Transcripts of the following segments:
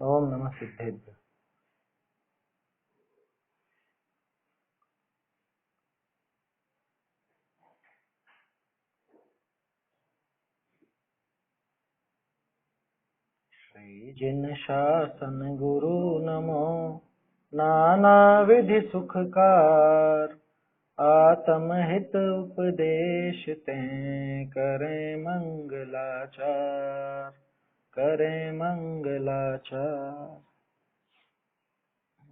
ओम नमः सिद्धेभ्य। श्री जिन शासन गुरु नमो नाना विधि सुखकार, आत्महित उपदेश तें करें मंगलाचार, करें मंगलाचार।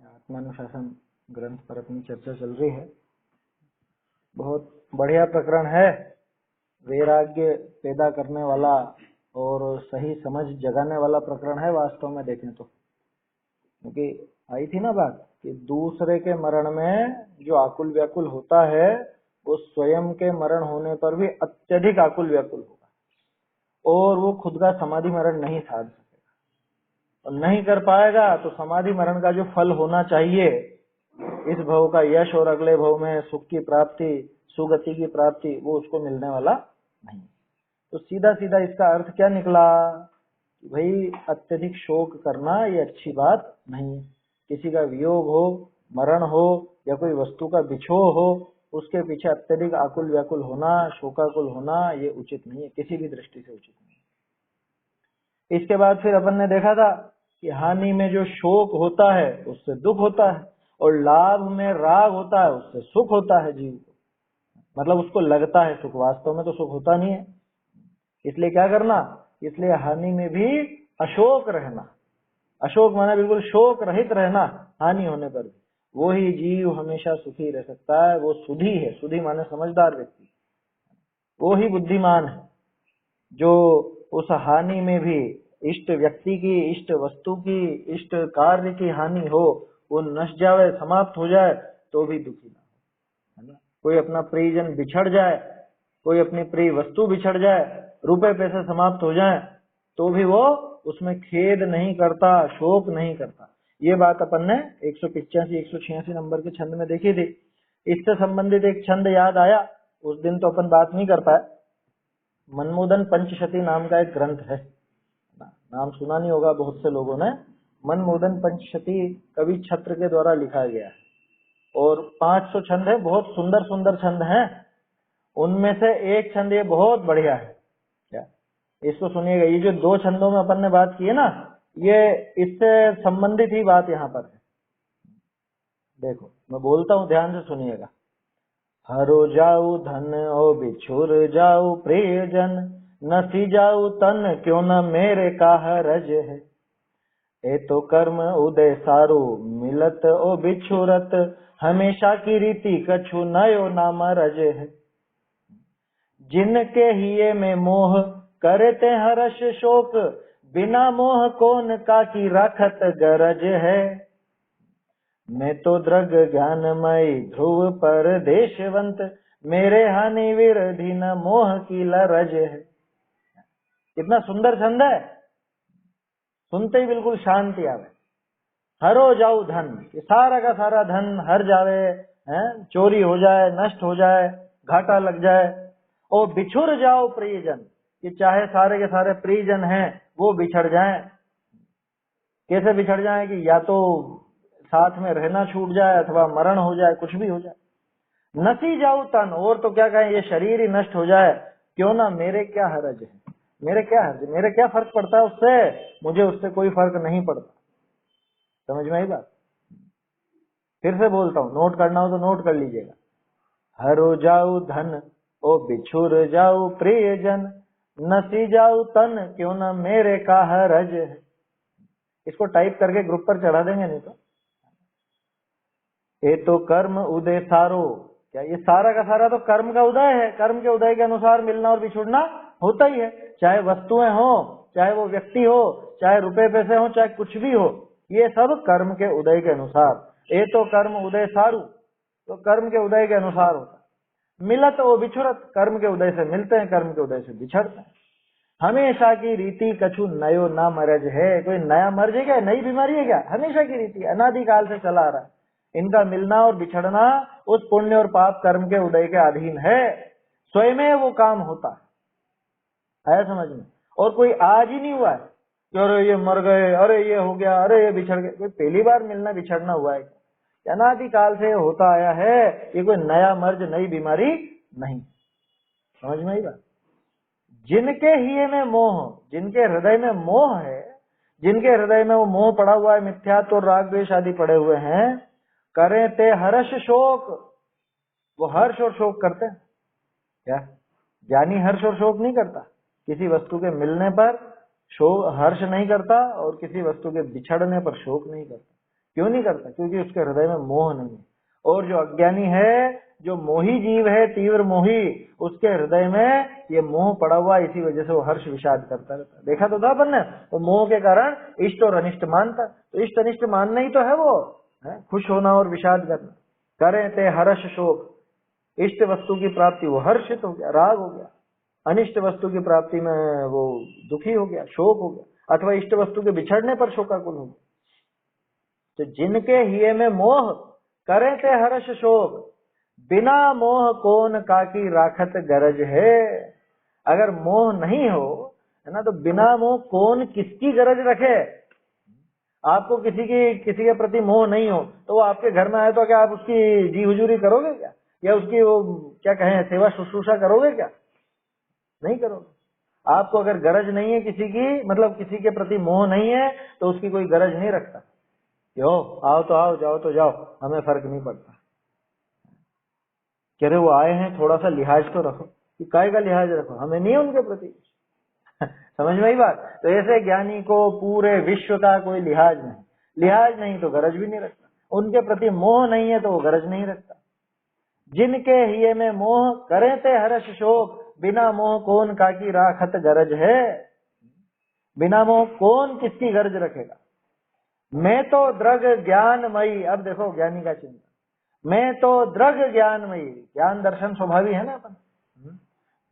आत्मानुशासन ग्रंथ पर अपनी चर्चा चल रही है। बहुत बढ़िया प्रकरण है, वैराग्य पैदा करने वाला और सही समझ जगाने वाला प्रकरण है वास्तव में देखें तो। क्योंकि आई थी ना बात कि दूसरे के मरण में जो आकुल व्याकुल होता है वो स्वयं के मरण होने पर भी अत्यधिक आकुल व्याकुल होगा और वो खुद का समाधि मरण नहीं साध सकेगा और नहीं कर पाएगा तो समाधि मरण का जो फल होना चाहिए, इस भव का यश और अगले भव में सुख की प्राप्ति, सुगति की प्राप्ति, वो उसको मिलने वाला नहीं। तो सीधा सीधा इसका अर्थ क्या निकला कि भाई अत्यधिक शोक करना ये अच्छी बात नहीं है। किसी का वियोग हो, मरण हो या कोई वस्तु का बिछोह हो, उसके पीछे अत्यधिक आकुल व्याकुल होना, शोकाकुल होना ये उचित नहीं है, किसी भी दृष्टि से उचित नहीं है। इसके बाद फिर अपन ने देखा था कि हानि में जो शोक होता है उससे दुख होता है और लाभ में राग होता है उससे सुख होता है जीव को। मतलब उसको लगता है सुख, वास्तव में तो सुख होता नहीं है। इसलिए क्या करना, इसलिए हानि में भी अशोक रहना। अशोक माने बिल्कुल शोक रहित रहना हानि होने पर भी। वो ही जीव हमेशा सुखी रह सकता है, वो सुधी है। सुधी माने समझदार व्यक्ति, वो ही बुद्धिमान है जो उस हानि में भी इष्ट व्यक्ति की, इष्ट वस्तु की, इष्ट कार्य की हानि हो, वो नष्ट जाए, समाप्त हो जाए तो भी दुखी ना हो, है ना। कोई अपना प्रियजन बिछड़ जाए, कोई अपनी प्रिय वस्तु बिछड़ जाए, रुपए पैसे समाप्त हो जाए तो भी वो उसमें खेद नहीं करता, शोक नहीं करता। ये बात अपन ने 185 186 नंबर के छंद में देखी थी। इससे संबंधित एक छंद याद आया, उस दिन तो अपन बात नहीं कर पाए। मनमोदन पंचशती नाम का एक ग्रंथ है, नाम सुना नहीं होगा बहुत से लोगों ने। मनमोदन पंचशती कवि छत्र के द्वारा लिखा गया है और 500 छंद है, बहुत सुंदर सुंदर छंद हैं। उनमें से एक छंद ये बहुत बढ़िया है, क्या इसको सुनिएगा। ये जो 2 छंदों में अपन ने बात की है ना, ये इससे संबंधित ही बात यहाँ पर है। देखो मैं बोलता हूँ, ध्यान से सुनिएगा। हरो जाऊ धन ओ बिछुर जाऊ प्रियजन, नसी जाऊ तन क्यों न मेरे का हरज है। ए तो कर्म उदय सारो मिलत ओ बिछुरत, हमेशा की रीति कछु नयो नाम रज है। जिनके हिये में मोह करते हर्ष शोक, बिना मोह कौन का की रखत गरज है। मैं तो दृग ज्ञानमय ध्रुव पर देशवंत, मेरे हानि विरधि न मोह की लरज है। कितना सुंदर छंद है, सुनते ही बिल्कुल शांति आवे। हरो जाऊ धन, ये सारा का सारा धन हर जावे, है चोरी हो जाए, नष्ट हो जाए, घाटा लग जाए। और बिछुर जाओ प्रियजन, कि चाहे सारे के सारे प्रियजन हैं वो बिछड़ जाएं। कैसे बिछड़ जाएं कि या तो साथ में रहना छूट जाए अथवा मरण हो जाए, कुछ भी हो जाए। नसी जाऊ तन, और तो क्या कहें ये शरीर ही नष्ट हो जाए, क्यों ना मेरे क्या हरज है, मेरे क्या हरज, मेरे क्या फर्क पड़ता है उससे, मुझे उससे कोई फर्क नहीं पड़ता। समझ में आई बात? फिर से बोलता हूँ, नोट करना हो तो नोट कर लीजिएगा। हरो जाऊ धन ओ बिछुर जाऊ प्रियजन, नसी जाऊ तन क्यों न मेरे का हरज है। इसको टाइप करके ग्रुप पर चढ़ा देंगे नहीं तो। ये तो कर्म उदय सारो, क्या ये सारा का सारा तो कर्म का उदय है। कर्म के उदय के अनुसार मिलना और बिछुड़ना होता ही है, चाहे वस्तुएं हो, चाहे वो व्यक्ति हो, चाहे रुपए पैसे हो, चाहे कुछ भी हो, ये सब कर्म के उदय के अनुसार। ये तो कर्म उदय सारू, तो कर्म के उदय के अनुसार होता है। मिलत ओ बिछुरत, कर्म के उदय से मिलते हैं, कर्म के उदय से बिछड़ते हैं। हमेशा की रीति कछु नयो ना मरज है, कोई नया मर्ज है क्या, नई बीमारी है क्या? हमेशा की रीति, अनादिकाल से चला आ रहा है। इनका मिलना और बिछड़ना उस पुण्य और पाप कर्म के उदय के अधीन है, स्वयं वो काम होता है समझ में। और कोई आज ही नहीं हुआ है, कि अरे ये मर गए, अरे ये हो गया, अरे ये बिछड़ गए। कोई पहली बार मिलना बिछड़ना हुआ है? अनादिकाल से होता आया है, ये कोई नया मर्ज नई बीमारी नहीं। समझ में आई बात? जिनके हिये में मोह, जिनके हृदय में मोह है, जिनके हृदय में वो मोह पड़ा हुआ है, मिथ्यात्व और राग द्वेष आदि पड़े हुए हैं, करें ते हर्ष शोक, वो हर्ष और शोक करते हैं क्या? ज्ञानी हर्ष और शोक नहीं करता। किसी वस्तु के मिलने पर शोक हर्ष नहीं करता, और किसी वस्तु के बिछड़ने पर शोक नहीं करता। क्यों नहीं करता? क्योंकि उसके हृदय में मोह नहीं है। और जो अज्ञानी है, जो मोही जीव है, तीव्र मोही, उसके हृदय में ये मोह पड़ा हुआ, इसी वजह से वो हर्ष विषाद करता रहता। देखा तो था अपन ने, वो मोह के कारण इष्ट और अनिष्ट मानता। तो इष्ट अनिष्ट मानना ही तो है वो, है खुश होना और विषाद करना। करें ते हर्ष शोक, इष्ट वस्तु की प्राप्ति वो हर्षित हो गया, राग हो गया, अनिष्ट वस्तु की प्राप्ति में वो दुखी हो गया, शोक हो गया, अथवा इष्ट वस्तु के बिछड़ने पर शोकाकुल हो गया। तो जिनके हिये में मोह, करे ते हर्ष शोक, बिना मोह कौन काकी राखत गरज है। अगर मोह नहीं हो, है ना, तो बिना मोह कौन किसकी गरज रखे। आपको किसी के प्रति मोह नहीं हो, तो वो आपके घर में आए तो क्या आप उसकी जी हुजूरी करोगे क्या? या उसकी वो क्या कहें, सेवा शुश्रूषा करोगे क्या? नहीं करोगे। आपको अगर गरज नहीं है किसी की, मतलब किसी के प्रति मोह नहीं है, तो उसकी कोई गरज नहीं रखता। क्यों? आओ तो आओ, जाओ तो जाओ, हमें फर्क नहीं पड़ता। कह रहे वो आए हैं, थोड़ा सा लिहाज तो रखो। कि काय का लिहाज रखो? हमें नहीं है उनके प्रति समझ में आई बात? तो ऐसे ज्ञानी को पूरे विश्व का कोई लिहाज नहीं, लिहाज नहीं तो गरज भी नहीं रखता। उनके प्रति मोह नहीं है तो वो गरज नहीं रखता। जिनके हिये में मोह, करें ते हर्ष शोक, बिना मोह कौन काकी राखत गरज है। बिना मोह कौन किसकी गरज रखेगा। मैं तो दृग ज्ञानमयी, अब देखो ज्ञानी का चिंतन, मैं तो दृग ज्ञानमयी, ज्ञान दर्शन स्वभावी है ना अपन,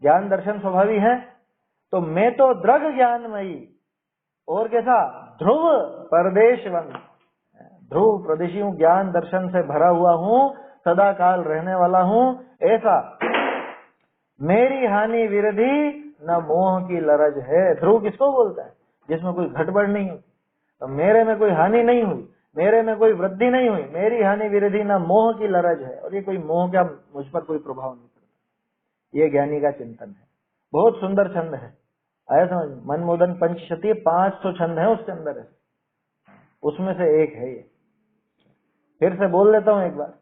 ज्ञान दर्शन स्वभावी है, तो मैं तो दृग ज्ञानमयी, और कैसा, ध्रुव परदेशवंत, ध्रुव प्रदेशी हूँ, ज्ञान दर्शन से भरा हुआ हूँ, सदा काल रहने वाला हूँ, ऐसा मेरी हानि विरधि न मोह की लरज है। ध्रुव किसको बोलता है? जिसमें कोई घटबड़ नहीं होती। तो मेरे में कोई हानि नहीं हुई, मेरे में कोई वृद्धि नहीं हुई, मेरी हानि विरधि न मोह की लरज है। और ये कोई मोह का मुझ पर कोई प्रभाव नहीं पड़ता। ये ज्ञानी का चिंतन है। बहुत सुंदर छंद है, आया समझ? मनमोदन पंचशती 500 छंद है उसके अंदर है, उसमें से एक है ये। फिर से बोल लेता हूँ एक बार।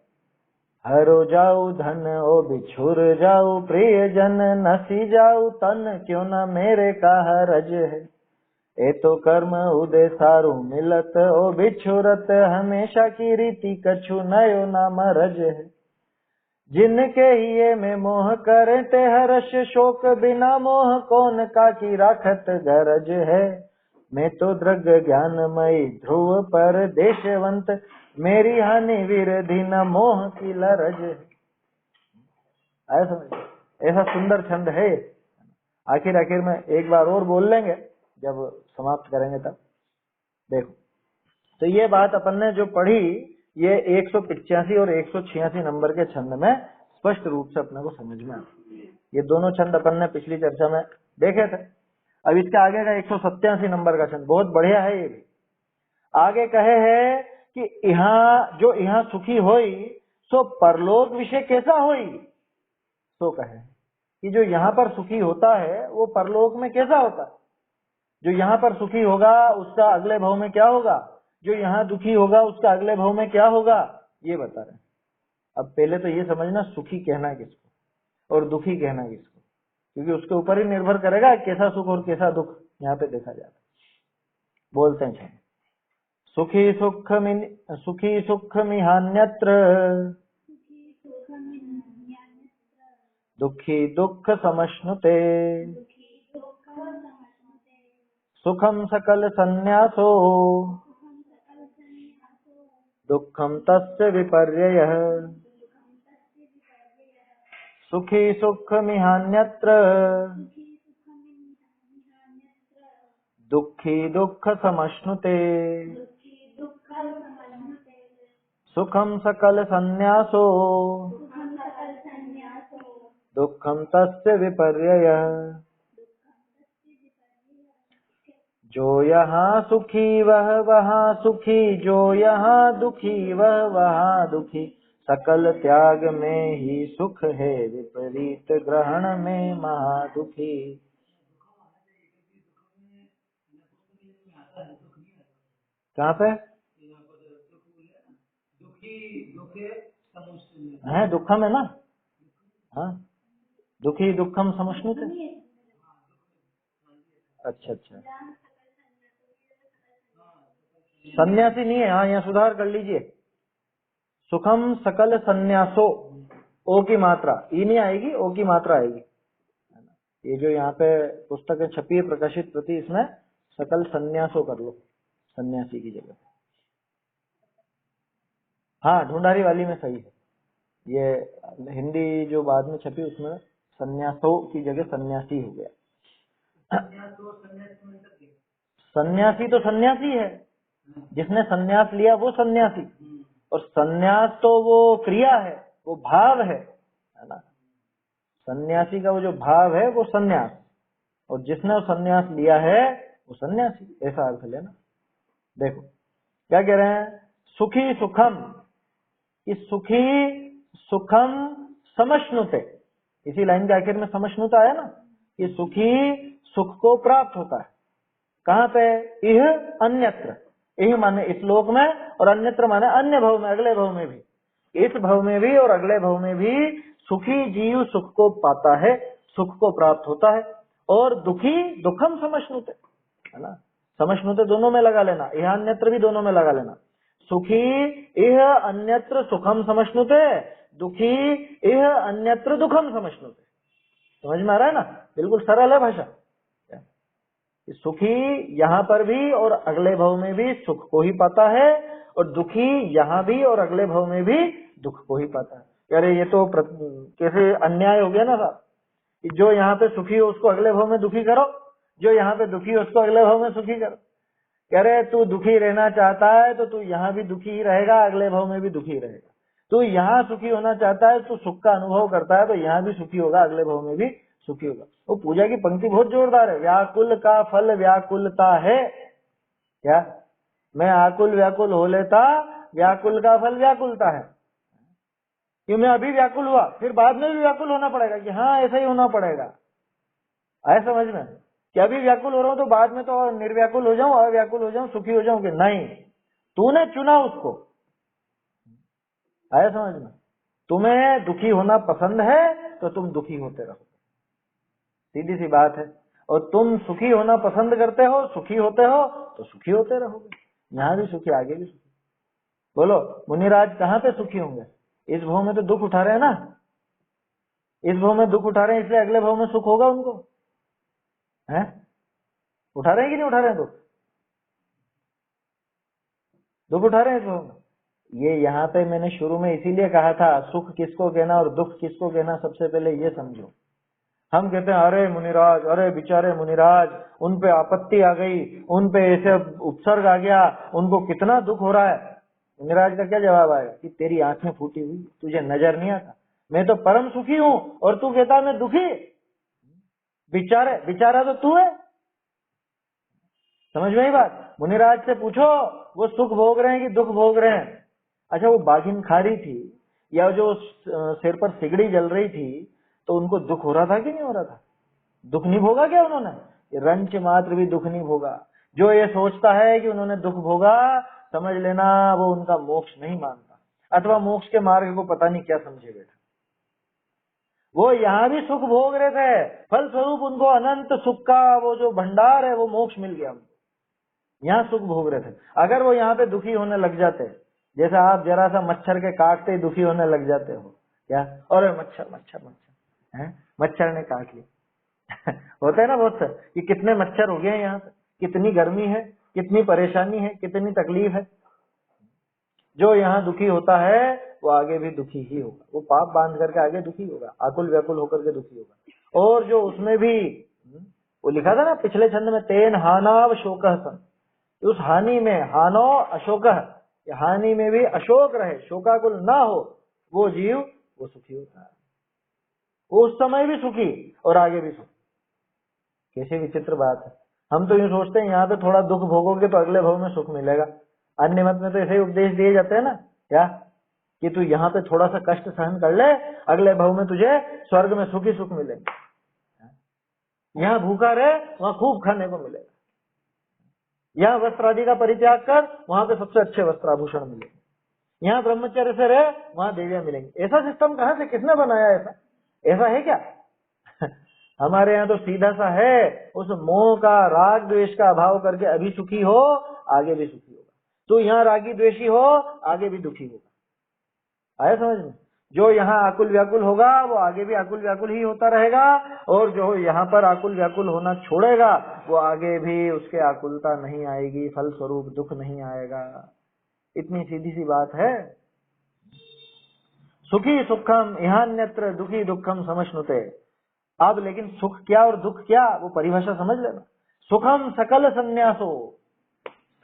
हरो जाऊ धन ओ बिछुर जाऊ प्रिय जन, नसी जाऊ तन क्यों न मेरे का हरज है। ए तो कर्म उदय सारू मिलत ओ बिछुरत, हमेशा की रीति कछु नयो ना मरज है। जिनके हिये में मोह करते हर्ष शोक, बिना मोह कौन काकी राखत गरज है। मैं तो दृग ज्ञानमयी ध्रुव पर देशवंत, मेरी हानि विरधि न मोह की लरज है। आया समझ? ऐसा सुंदर छंद है। आखिर में एक बार और बोल लेंगे जब समाप्त करेंगे तब। देखो, तो ये बात अपन ने जो पढ़ी, ये 185 और 186 नंबर के छंद में स्पष्ट रूप से अपने को समझ में आता। ये दोनों छंद अपन ने पिछली चर्चा में देखे थे। अब इसके आगे का 187 नंबर का छंद बहुत बढ़िया है। ये भी आगे कहे है कि यहाँ सुखी होई, सो परलोक विषय कैसा होई। तो कहे कि जो यहाँ पर सुखी होता है वो परलोक में कैसा होता है। जो यहाँ पर सुखी होगा उसका अगले भाव में क्या होगा, जो यहाँ दुखी होगा उसका अगले भाव में क्या होगा, ये बता रहे हैं। अब पहले तो ये समझना सुखी कहना किसको और दुखी कहना किसको, क्योंकि उसके ऊपर ही निर्भर करेगा कैसा सुख और कैसा दुख यहाँ पे देखा जाता है। बोलते हैं सुखी सुख मिहान्यत्र, दुखी दुख समश्नुते, सुखम सकल संन्यासो, दुखम तस्य विपर्ययः। सुखी सुख मिहान्यत्र, दुखी दुख समश्नुते, सुखम सकल संन्यासो, दुखम तस्य विपर्ययः। जो यहाँ सुखी वह वहाँ सुखी, जो यहाँ दुखी वह वहाँ दुखी। सकल त्याग में ही सुख है, विपरीत ग्रहण में महादुखी। कहाँ पे है? दुखम है ना? हाँ, दुखी दुखम समुष्णुते। अच्छा अच्छा, सन्यासी नहीं है। हाँ, यहाँ सुधार कर लीजिए। सुखम सकल सन्यासो, ओ की मात्रा ई नहीं आएगी, ओ की मात्रा आएगी। ये जो यहाँ पे पुस्तक छपी है प्रकाशित प्रति, इसमें सकल सन्यासो कर लो, सन्यासी की जगह। हाँ, ढूंढारी वाली में सही है। ये हिंदी जो बाद में छपी उसमें सन्यासो की जगह सन्यासी हो गया। सन्यासी तो सन्यासी है, जिसने सन्यास लिया वो सन्यासी। और सन्यास तो वो क्रिया है, वो भाव है ना। सन्यासी का वो जो भाव है वो सन्यास, और जिसने वो सन्यास लिया है वो सन्यासी, ऐसा अर्थ लेना। देखो क्या कह रहे हैं, सुखी सुखम, इस सुखी सुखम समश्नुते, इसी लाइन के आखिर में समश्नुता है ना, कि सुखी सुख को प्राप्त होता है। कहाँ पे? इह अन्यत्र, इह माने इस लोक में, और अन्यत्र माने अन्य भव में, अगले भव में भी। इस भव में भी और अगले भव में भी सुखी जीव सुख को पाता है, सुख को प्राप्त होता है। और दुखी दुखम समश्नुते, है ना। समश्नुते दोनों में लगा लेना, यह अन्यत्र भी दोनों में लगा लेना। सुखी इह अन्यत्र सुखम समश्नुते, दुखी इह अन्यत्र दुखम समश्नुते। समझ में आ रहा है ना? बिल्कुल सरल है भाषा। सुखी यहाँ पर भी और अगले भव में भी सुख को ही पाता है, और दुखी यहाँ भी और अगले भव में भी दुख को ही पाता है। अरे ये तो कैसे अन्याय हो गया ना साहब, कि जो यहाँ पे सुखी हो उसको अगले भव में दुखी करो, जो यहाँ पे दुखी हो उसको अगले भव में सुखी करो। कह रहे तू दुखी रहना चाहता है तो तू यहाँ भी दुखी ही रहेगा, अगले भव में भी दुखी रहेगा। तू यहाँ सुखी होना चाहता है, तू सुख का अनुभव करता है, तो यहाँ भी सुखी होगा, अगले भव में भी सुखी होगा। वो पूजा की पंक्ति बहुत जोरदार है, व्याकुल का फल व्याकुलता है। क्या? मैं आकुल व्याकुल हो लेता, व्याकुल का फल व्याकुलता है। कि मैं अभी व्याकुल हुआ, फिर बाद में भी व्याकुल होना पड़ेगा, कि हाँ ऐसा ही होना पड़ेगा। आए समझ में? कि अभी व्याकुल हो रहा हूं तो बाद में तो निर्व्याकुल हो जाऊं, अव्याकुल हो जाऊं, सुखी हो जाऊं, कि नहीं, तूने चुना उसको। आया समझ में? तुम्हें दुखी होना पसंद है तो तुम दुखी होते रहो, सीधी सी बात है। और तुम सुखी होना पसंद करते हो, सुखी होते हो, तो सुखी होते रहोगे, यहाँ भी सुखी, आगे भी सुखी। बोलो मुनिराज कहाँ पे सुखी होंगे? इस भव में तो दुख उठा रहे हैं ना, इस भव में दुख उठा रहे हैं, इसलिए अगले भव में सुख होगा उनको। है? उठा रहे हैं कि नहीं उठा रहे हैं दुख? दुख उठा रहे हैं इस भव में। ये यहाँ पे मैंने शुरू में इसीलिए कहा था, सुख किसको कहना और दुख किसको कहना, सबसे पहले ये समझो। हम कहते हैं अरे मुनिराज, अरे बेचारे मुनिराज, उन पे आपत्ति आ गई, उन पे ऐसे उपसर्ग आ गया, उनको कितना दुख हो रहा है। मुनिराज का क्या जवाब आएगा? कि तेरी आंखें फूटी हुई, तुझे नजर नहीं आता, मैं तो परम सुखी हूँ और तू कहता मैं दुखी। बेचारे, बेचारा तो तू है। समझ में आई बात? मुनिराज से पूछो वो सुख भोग रहे हैं कि दुख भोग रहे हैं। अच्छा, वो बाघिन खा रही थी या जो सिर पर सिगड़ी जल रही थी, तो उनको दुख हो रहा था कि नहीं हो रहा था? दुख नहीं भोगा क्या उन्होंने? रंच मात्र भी दुख नहीं भोगा। जो ये सोचता है कि उन्होंने दुख भोगा, समझ लेना वो उनका मोक्ष नहीं मानता, अथवा मोक्ष के मार्ग को पता नहीं क्या समझे बैठा। वो यहाँ भी सुख भोग रहे थे, फल स्वरूप उनको अनंत सुख का वो जो भंडार है वो मोक्ष मिल गया उनको, यहाँ सुख भोग रहे थे। अगर वो यहाँ पे दुखी होने लग जाते, जैसे आप जरा सा मच्छर के काटते ही दुखी होने लग जाते हो, क्या अरे मच्छर मच्छर मच्छर है, मच्छर ने काट लिया होता है ना बहुत से, कि कितने मच्छर हो गए यहाँ पे, कितनी गर्मी है, कितनी परेशानी है, कितनी तकलीफ है। जो यहाँ दुखी होता है वो आगे भी दुखी ही होगा, वो पाप बांध करके आगे दुखी होगा, आकुल व्याकुल होकर के दुखी होगा। और जो उसमें भी वो लिखा था ना पिछले छंद में, तेन हानाव शोकः सन, उस हानि में, हानो अशोक, हानि में भी अशोक रहे, शोकाकुल ना हो, वो जीव वो सुखी होता है। वो उस समय भी सुखी और आगे भी सुखी। कैसी विचित्र बात है। हम तो यूं सोचते हैं यहाँ पे थोड़ा दुख भोगोगे तो अगले भाव में सुख मिलेगा। अन्य मत में तो ऐसे ही उपदेश दिए जाते हैं ना, क्या कि तू यहाँ पे थोड़ा सा कष्ट सहन कर ले, अगले भाव में तुझे स्वर्ग में सुख ही सुख मिलेंगे। यहाँ भूखा रहे वहाँ खूब खाने को मिलेगा, यहाँ वस्त्र आदि का परित्याग कर वहां पे सबसे अच्छे वस्त्र आभूषण मिलेंगे, यहाँ ब्रह्मचर्य से रहे वहां देवियां मिलेंगी। ऐसा सिस्टम कहाँ से, किसने बनाया ऐसा? ऐसा है क्या? हमारे यहाँ तो सीधा सा है, उस मोह का राग द्वेष का अभाव करके अभी सुखी हो आगे भी सुखी होगा, तो यहाँ रागी द्वेषी हो आगे भी दुखी होगा। आया समझ में? जो यहाँ आकुल व्याकुल होगा वो आगे भी आकुल व्याकुल ही होता रहेगा, और जो यहाँ पर आकुल व्याकुल होना छोड़ेगा वो आगे भी उसके आकुलता नहीं आएगी, फल स्वरूप दुख नहीं आएगा। इतनी सीधी सी बात है। सुखी सुखम इहान्यत्र दुखी दुखम समश्नुते। अब लेकिन सुख क्या और दुख क्या, वो परिभाषा समझ लेना। सुखम सकल संन्यासो,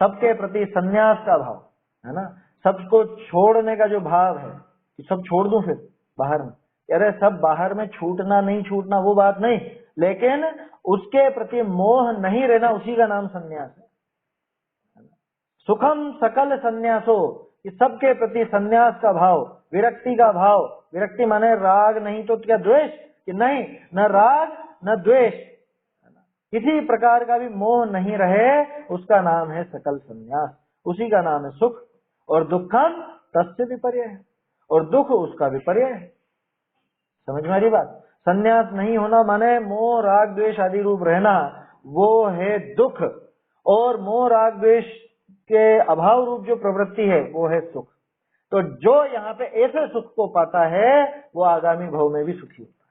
सबके प्रति संन्यास का भाव है ना, सबको छोड़ने का जो भाव है कि सब छोड़ दूं फिर बाहर में, अरे सब बाहर में छूटना नहीं छूटना वो बात नहीं, लेकिन उसके प्रति मोह नहीं रहना, उसी का नाम संन्यास है। सुखम सकल संन्यासो, कि सबके प्रति संन्यास का भाव, विरक्ति का भाव, विरक्ति माने राग नहीं तो क्या द्वेष, कि नहीं न राग न द्वेष, किसी प्रकार का भी मोह नहीं रहे, उसका नाम है सकल संन्यास, उसी का नाम है सुख। और दुखम तस्य विपर्य है, और दुख उसका विपर्य है। समझ में आ रही बात? संन्यास नहीं होना माने मोह राग द्वेष आदि रूप रहना, वो है दुख, और मोह राग द्वेष के अभाव रूप जो प्रवृत्ति है वो है सुख। तो जो यहाँ पे ऐसे सुख को पाता है वो आगामी भव में भी सुखी होता है,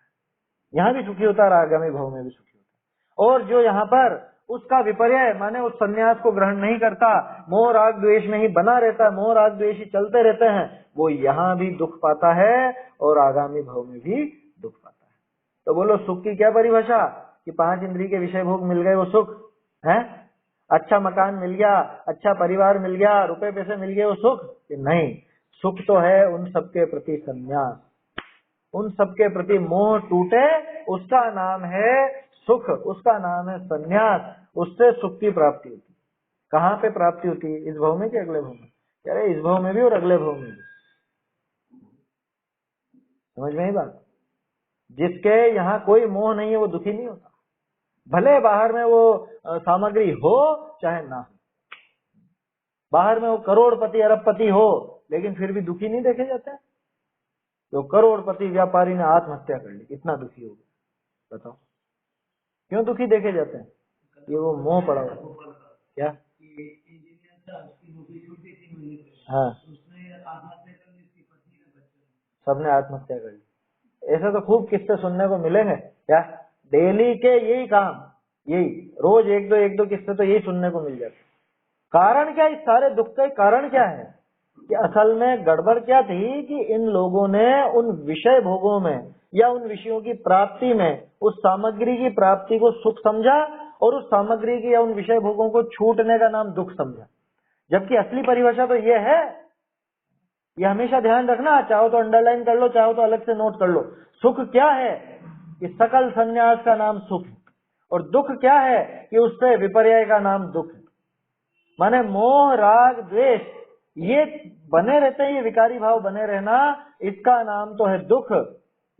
यहाँ भी सुखी होता है और आगामी भव में भी सुखी होता है। और जो यहाँ पर उसका विपर्य माने उस संन्यास को ग्रहण नहीं करता, मोह राग द्वेष में ही बना रहता है, मोह राग द्वेष ही चलते रहते हैं, वो यहाँ भी दुख पाता है और आगामी भव में भी दुख पाता है। तो बोलो सुख की क्या परिभाषा, कि 5 इंद्रिय के विषय भोग मिल गए वो सुख है, अच्छा मकान मिल गया, अच्छा परिवार मिल गया, रुपए पैसे मिल गए वो सुख? कि नहीं, सुख तो है उन सबके प्रति संन्यास, उन सबके प्रति मोह टूटे, उसका नाम है सुख, उसका नाम है संन्यास, उससे सुख की प्राप्ति होती। कहाँ पे प्राप्ति होती है? इस भव में कि अगले भव में? कह रहे इस भव में भी और अगले भव में भी। समझ में ही बात? जिसके यहाँ कोई मोह नहीं है वो दुखी नहीं होता, भले बाहर में वो सामग्री हो चाहे ना हो, बाहर में वो करोड़पति अरबपति हो, लेकिन फिर भी दुखी नहीं देखे जाते। तो करोड़पति व्यापारी ने आत्महत्या कर ली, इतना दुखी हो गया, बताओ क्यों दुखी देखे जाते हैं? ये वो मोह पड़ा हुआ। क्या? हाँ, सबने आत्महत्या कर ली। ऐसे तो खूब किस्से सुनने को मिलेंगे, क्या डेली के यही काम, यही रोज एक दो किस्से तो यही सुनने को मिल जाते। कारण क्या, इस सारे दुख का कारण क्या है? कि असल में गड़बड़ क्या थी कि इन लोगों ने उन विषय भोगों में या उन विषयों की प्राप्ति में उस सामग्री की प्राप्ति को सुख समझा, और उस सामग्री की या उन विषय भोगों को छूटने का नाम दुख समझा। जबकि असली परिभाषा तो ये है, ये हमेशा ध्यान रखना, चाहो तो अंडरलाइन कर लो, चाहो तो अलग से नोट कर लो। सुख क्या है कि सकल संन्यास का नाम सुख है, और दुख क्या है कि उससे विपर्य का नाम दुख है। माने मोह राग द्वेष ये बने रहते हैं, ये विकारी भाव बने रहना, इसका नाम तो है दुख,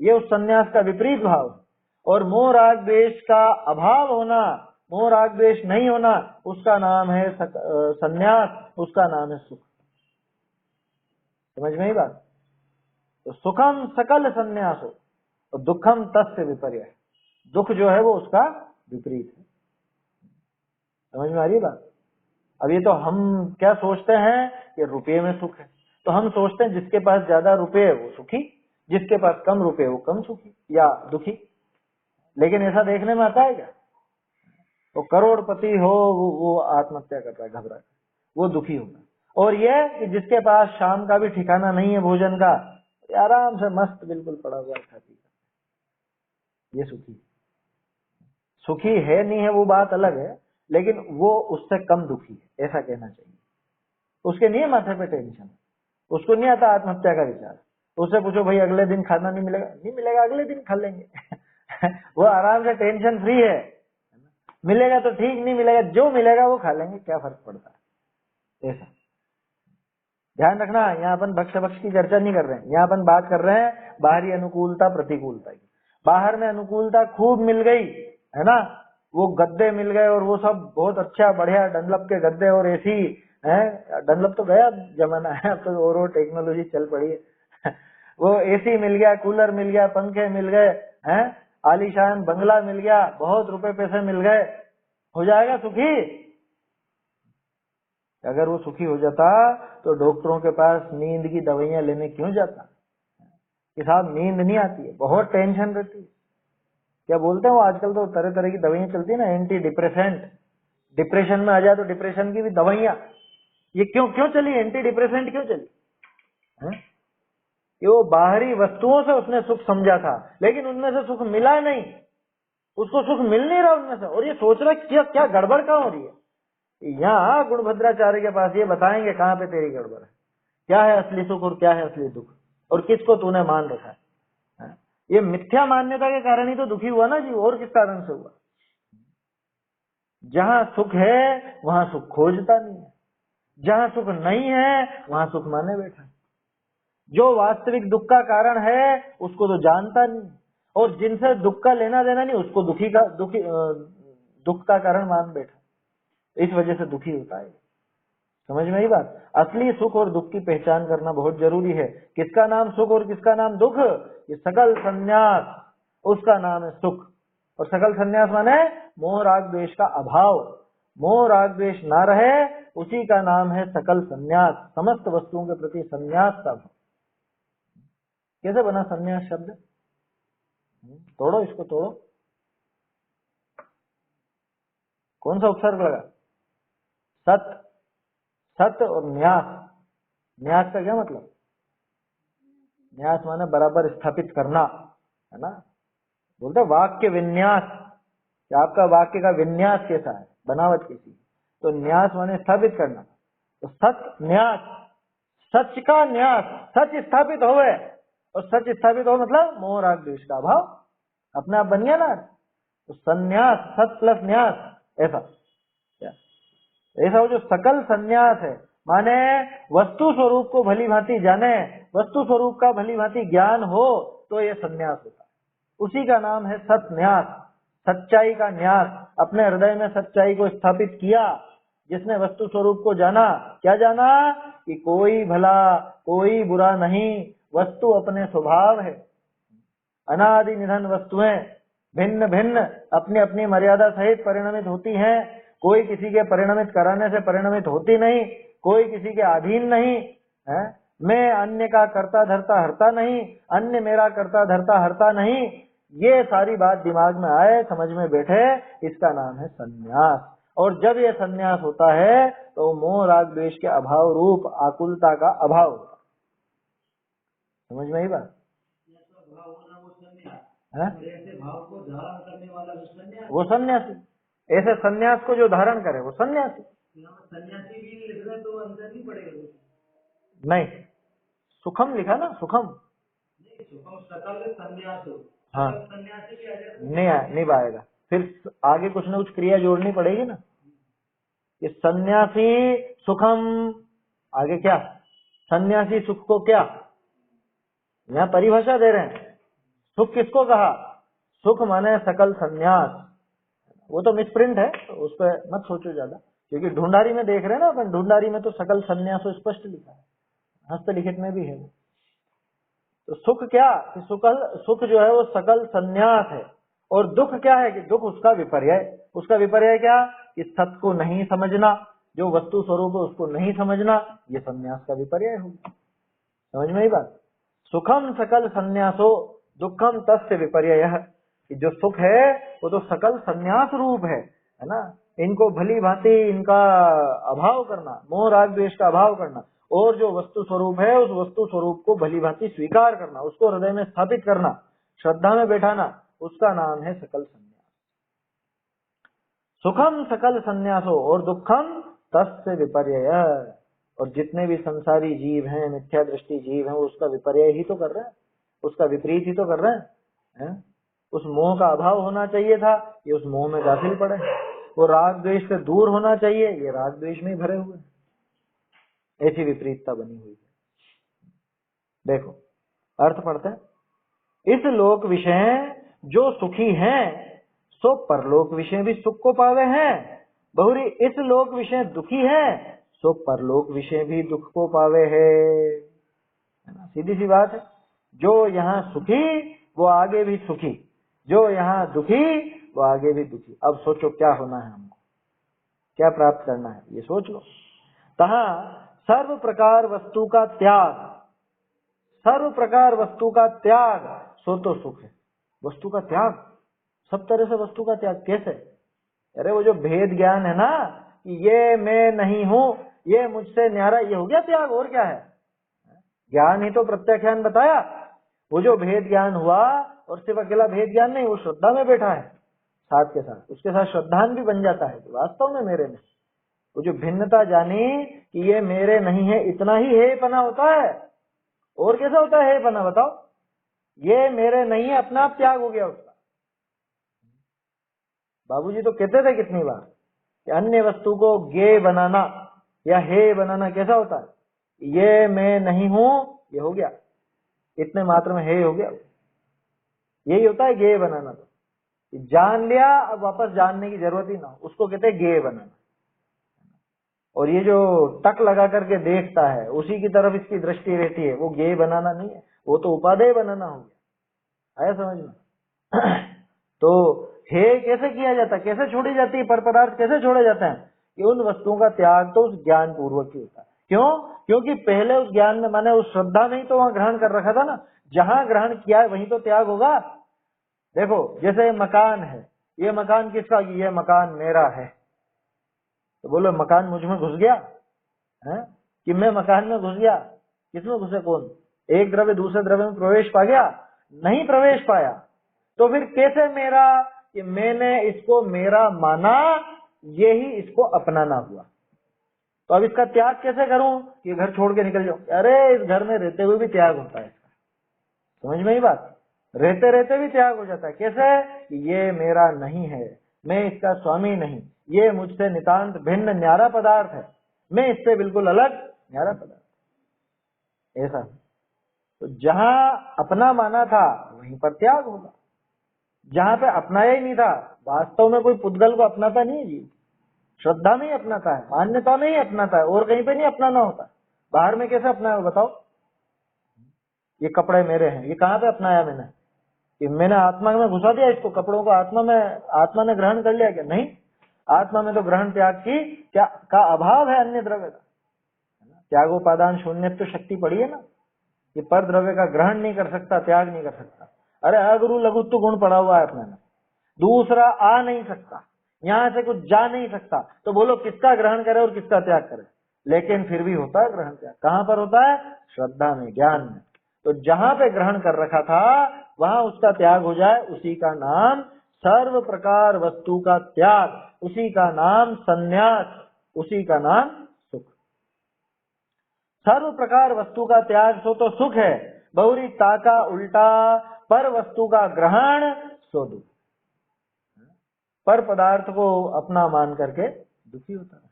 ये उस संन्यास का विपरीत भाव। और मोह राग द्वेष का अभाव होना, मोह राग द्वेष नहीं होना, उसका नाम है संन्यास, उसका नाम है सुख। समझ में ही बात? तो सुखम सकल संन्यास हो और दुखम तस्य विपर्य, दुख जो है वो उसका विपरीत है। समझ में आ रही बात? अब ये तो हम क्या सोचते हैं कि रुपये में सुख है, तो हम सोचते हैं जिसके पास ज्यादा रुपये है वो सुखी, जिसके पास कम रुपये वो कम सुखी या दुखी। लेकिन ऐसा देखने में आता है क्या? वो करोड़पति हो वो आत्महत्या करता है घबरा कर, वो दुखी होगा। और ये कि जिसके पास शाम का भी ठिकाना नहीं है भोजन का, आराम से मस्त बिल्कुल पड़ा हुआ खाती, ये सुखी। सुखी है नहीं है वो बात अलग है, लेकिन वो उससे कम दुखी है, ऐसा कहना चाहिए। उसके नहीं माथे पे टेंशन, उसको नहीं आता आत्महत्या का विचार। उससे पूछो भाई अगले दिन खाना नहीं मिलेगा, नहीं मिलेगा, अगले दिन खा लेंगे। वो आराम से टेंशन फ्री है। मिलेगा तो ठीक, नहीं मिलेगा जो मिलेगा वो खा लेंगे, क्या फर्क पड़ता है। ऐसा ध्यान रखना, यहाँ अपन भक्ष भक्ष की चर्चा नहीं कर रहे हैं, यहाँ अपन बात कर रहे हैं बाहरी अनुकूलता प्रतिकूलता की। बाहर में अनुकूलता खूब मिल गई है ना, वो गद्दे मिल गए और वो सब बहुत अच्छा बढ़िया डनलप के गद्दे और एसी है। डनलप तो गया जमाना है, अब तो और टेक्नोलॉजी चल पड़ी है वो एसी मिल गया, कूलर मिल गया, पंखे मिल गए हैं, आलीशान बंगला मिल गया, बहुत रुपए पैसे मिल गए, हो जाएगा सुखी? अगर वो सुखी हो जाता तो डॉक्टरों के पास नींद की दवाइयां लेने क्यों जाता कि साहब नींद नहीं आती है, बहुत टेंशन रहती है। क्या बोलते हैं वो आजकल तो तरह तरह की दवाइयां चलती है ना, एंटी डिप्रेसेंट, डिप्रेशन में आ जाए तो डिप्रेशन की भी दवाइयां। ये क्यों क्यों चली, एंटी डिप्रेसेंट क्यों चली है? कि वो बाहरी वस्तुओं से उसने सुख समझा था, लेकिन उनमें से सुख मिला नहीं, उसको सुख मिल नहीं रहा उनमें से, और ये सोच रहा क्या क्या गड़बड़ कहाँ हो रही है। यहाँ गुणभद्राचार्य के पास ये बताएंगे कहाँ पे तेरी गड़बड़ है, क्या है असली सुख और क्या है असली दुख, और किसको तूने मान रखा है। ये मिथ्या मान्यता के कारण ही तो दुखी हुआ ना जी, और किस कारण से हुआ। जहाँ सुख है वहां सुख खोजता नहीं है, जहाँ सुख नहीं है वहां सुख माने बैठा है। जो वास्तविक दुख का कारण है उसको तो जानता नहीं, और जिनसे दुख का लेना देना नहीं उसको दुख का कारण मान बैठा, इस वजह से दुखी होता है। समझ में आई बात। असली सुख और दुख की पहचान करना बहुत जरूरी है। किसका नाम सुख और किसका नाम दुख? ये सकल संन्यास, उसका नाम है सुख। और सकल संन्यास माने मोह राग द्वेष का अभाव, मोह राग द्वेष ना रहे, उसी का नाम है सकल संन्यास, समस्त वस्तुओं के प्रति संन्यास का भाव। कैसे बना संन्यास शब्द? तोड़ो इसको, तोड़ो। कौन सा उपसर्ग लगा? सत, सत और न्यास। न्यास का क्या मतलब? न्यास माने बराबर स्थापित करना, है ना। बोलते वाक्य विन्यास, कि आपका वाक्य का विन्यास कैसा है, बनावट कैसी, तो न्यास माने स्थापित करना। तो सत न्यास, सच का न्यास, सच स्थापित हो गए, और सच स्थापित हो मतलब मोह राग द्वेष का अभाव अपने आप बन गया ना। तो संन्यास, सत प्लस न्यास, ऐसा ऐसा हो जो सकल संन्यास है, माने वस्तु स्वरूप को भली भांति जाने, वस्तु स्वरूप का भली भांति ज्ञान हो तो ये संन्यास होता है। उसी का नाम है सत न्यास, सच्चाई का न्यास। अपने हृदय में सच्चाई को स्थापित किया, जिसने वस्तु स्वरूप को जाना। क्या जाना? कि कोई भला कोई बुरा नहीं, वस्तु अपने स्वभाव है, अनादि निधन वस्तुएं भिन्न भिन्न अपनी अपनी मर्यादा सहित परिणमित होती हैं। कोई किसी के परिणमित कराने से परिणमित होती नहीं, कोई किसी के अधीन नहीं है। मैं अन्य का कर्ता धर्ता हरता नहीं, अन्य मेरा कर्ता धर्ता हरता नहीं। ये सारी बात दिमाग में आए, समझ में बैठे, इसका नाम है संन्यास। और जब ये संन्यास होता है तो मोह राग द्वेष के अभाव रूप आकुलता का अभाव होता है। समझ में आई बात? वो सन्यासी, ऐसे सन्यास को जो धारण करे वो सन्यासी। सन्यासी भी लिख रहे तो अंतर नहीं पड़ेगा? नहीं, सुखम लिखा ना, सुखम सकल संन्यास हो। हाँ, नहीं पाएगा, फिर आगे कुछ न कुछ क्रिया जोड़नी पड़ेगी ना। ये सन्यासी सुखम, आगे क्या? सन्यासी सुख को क्या यहाँ परिभाषा दे रहे हैं। सुख किसको कहा? सुख माने सकल संन्यास। वो तो मिसप्रिंट है, तो उस पर मत सोचो ज्यादा, क्योंकि ढूंढारी में देख रहे हैं ना अपन, ढूंढारी में तो सकल संन्यास स्पष्ट लिखा है, हस्तलिखित में भी है। तो सुख क्या? कि सुख जो है वो सकल संन्यास है। और दुख क्या है? कि दुख उसका विपर्य। उसका विपर्य क्या? कि सत को नहीं समझना, जो वस्तु स्वरूप है उसको नहीं समझना, ये संन्यास का विपर्य होगा। समझ में ही बात। सुखम सकल संन्यासो दुखम तस्य विपर्ययः। जो सुख है वो तो सकल संन्यास रूप है ना। इनको भली भांति इनका अभाव करना, मोह राग द्वेष का अभाव करना, और जो वस्तु स्वरूप है उस वस्तु स्वरूप को भली भांति स्वीकार करना, उसको हृदय में स्थापित करना, श्रद्धा में बैठाना, उसका नाम है सकल संन्यास। सुखम सकल संन्यासो और दुखम तस्य विपर्ययः। और जितने भी संसारी जीव हैं, मिथ्या दृष्टि जीव हैं, वो उसका विपर्य ही तो कर रहे हैं, उसका विपरीत ही तो कर रहे हैं। उस मोह का अभाव होना चाहिए था, ये उस मोह में दाखिल पड़े। वो राग द्वेष से दूर होना चाहिए, ये राग द्वेष में ही भरे हुए हैं। ऐसी विपरीतता बनी हुई है। देखो अर्थ पढ़ते हैं, इस लोक विषय जो सुखी हैं सो परलोक विषय भी सुख को पावे हैं। बहुरी इस लोक विषय दुखी है सो परलोक विषय भी दुख को पावे है ना। सीधी सी बात है, जो यहाँ सुखी वो आगे भी सुखी, जो यहाँ दुखी वो आगे भी दुखी। अब सोचो क्या होना है, हमको क्या प्राप्त करना है, ये सोच लो। तहाँ सर्व प्रकार वस्तु का त्याग, सर्व प्रकार वस्तु का त्याग सो तो सुख है। वस्तु का त्याग, सब तरह से वस्तु का त्याग कैसे? अरे वो जो भेद ज्ञान है ना कि ये मैं नहीं हूं, ये मुझसे न्यारा, ये हो गया त्याग। और क्या है? ज्ञान ही तो प्रत्याख्यान बताया। वो जो भेद ज्ञान हुआ, और सिर्फ अकेला भेद ज्ञान नहीं, वो श्रद्धा में बैठा है साथ के साथ, उसके साथ श्रद्धान भी बन जाता है वास्तव में मेरे में। वो जो भिन्नता जानी कि ये मेरे नहीं है, इतना ही हे पना होता है। और कैसा होता है हे पना, बताओ? ये मेरे नहीं है, अपना आप त्याग हो गया उसका। बाबूजी तो कहते थे कितनी बार कि अन्य वस्तु को गे बनाना या हे बनाना कैसा होता है? ये मैं नहीं हूं, ये हो गया, इतने मात्र में हे हो गया। यही होता है गे बनाना। तो जान लिया, अब वापस जानने की जरूरत ही ना हो, उसको कहते हैं गे बनाना। और ये जो टक लगा करके देखता है, उसी की तरफ इसकी दृष्टि रहती है, वो गे बनाना नहीं है, वो तो उपादेय बनाना हो गया। आया समझ में? तो हे कैसे किया जाता है, कैसे छोड़ी जाती है पर पदार्थ, कैसे छोड़े जाते हैं? कि उन वस्तुओं का त्याग तो उस ज्ञान पूर्वक ही होता है। क्यों? क्योंकि पहले उस ज्ञान में, माने उस श्रद्धा में ही तो वहां ग्रहण कर रखा था ना। जहां ग्रहण किया है वहीं तो त्याग होगा। देखो जैसे मकान है, ये मकान किसका? ये मकान मेरा है। तो बोलो मकान मुझ में घुस गया है कि मैं मकान में घुस गया? किसमें घुसे? कौन? एक द्रव्य दूसरे द्रव्य में प्रवेश पा गया? नहीं प्रवेश पाया। तो फिर कैसे मेरा? कि मैंने इसको मेरा माना, यही इसको अपनाना हुआ। तो अब इसका त्याग कैसे करूं? कि घर छोड़ के निकल जाऊं? अरे इस घर में रहते हुए भी त्याग होता है इसका। समझ में ही बात? रहते रहते भी त्याग हो जाता है। कैसे? कि ये मेरा नहीं है, मैं इसका स्वामी नहीं, ये मुझसे नितांत भिन्न न्यारा पदार्थ है, मैं इससे बिल्कुल अलग न्यारा पदार्थ। ऐसा तो जहां अपना माना था वहीं पर त्याग होगा। जहां पे अपनाया ही नहीं था, वास्तव में कोई पुद्गल को अपनाता नहीं है जी, श्रद्धा में ही अपनाता है, मान्यता में ही अपनाता है, और कहीं पे नहीं अपनाना होता। बाहर में कैसे अपनाया बताओ? ये कपड़े मेरे हैं, ये कहाँ पे अपनाया मैंने? कि मैंने आत्मा में घुसा दिया इसको, कपड़ों को आत्मा में, आत्मा ने ग्रहण कर लिया क्या? नहीं, आत्मा में तो ग्रहण त्याग की क्या का अभाव है अन्य द्रव्य का। त्यागोपादान शून्य तो शक्ति पड़ी है ना, ये पर द्रव्य का ग्रहण नहीं कर सकता, त्याग नहीं कर सकता। अरे अगुरु लघुत्व गुण पड़ा हुआ है अपने में, दूसरा आ नहीं सकता, यहां से कुछ जा नहीं सकता। तो बोलो किसका ग्रहण करे और किसका त्याग करे? लेकिन फिर भी होता है ग्रहण त्याग। कहां पर होता है? श्रद्धा में, ज्ञान में। तो जहां पे ग्रहण कर रखा था वहां उसका त्याग हो जाए, उसी का नाम सर्व प्रकार वस्तु का त्याग, उसी का नाम संन्यास, उसी का नाम सुख। सर्व प्रकार वस्तु का त्याग सो तो सुख है, बहुरी ताका उल्टा पर वस्तु का ग्रहण सो दुख। पर पदार्थ को अपना मान करके दुखी होता है।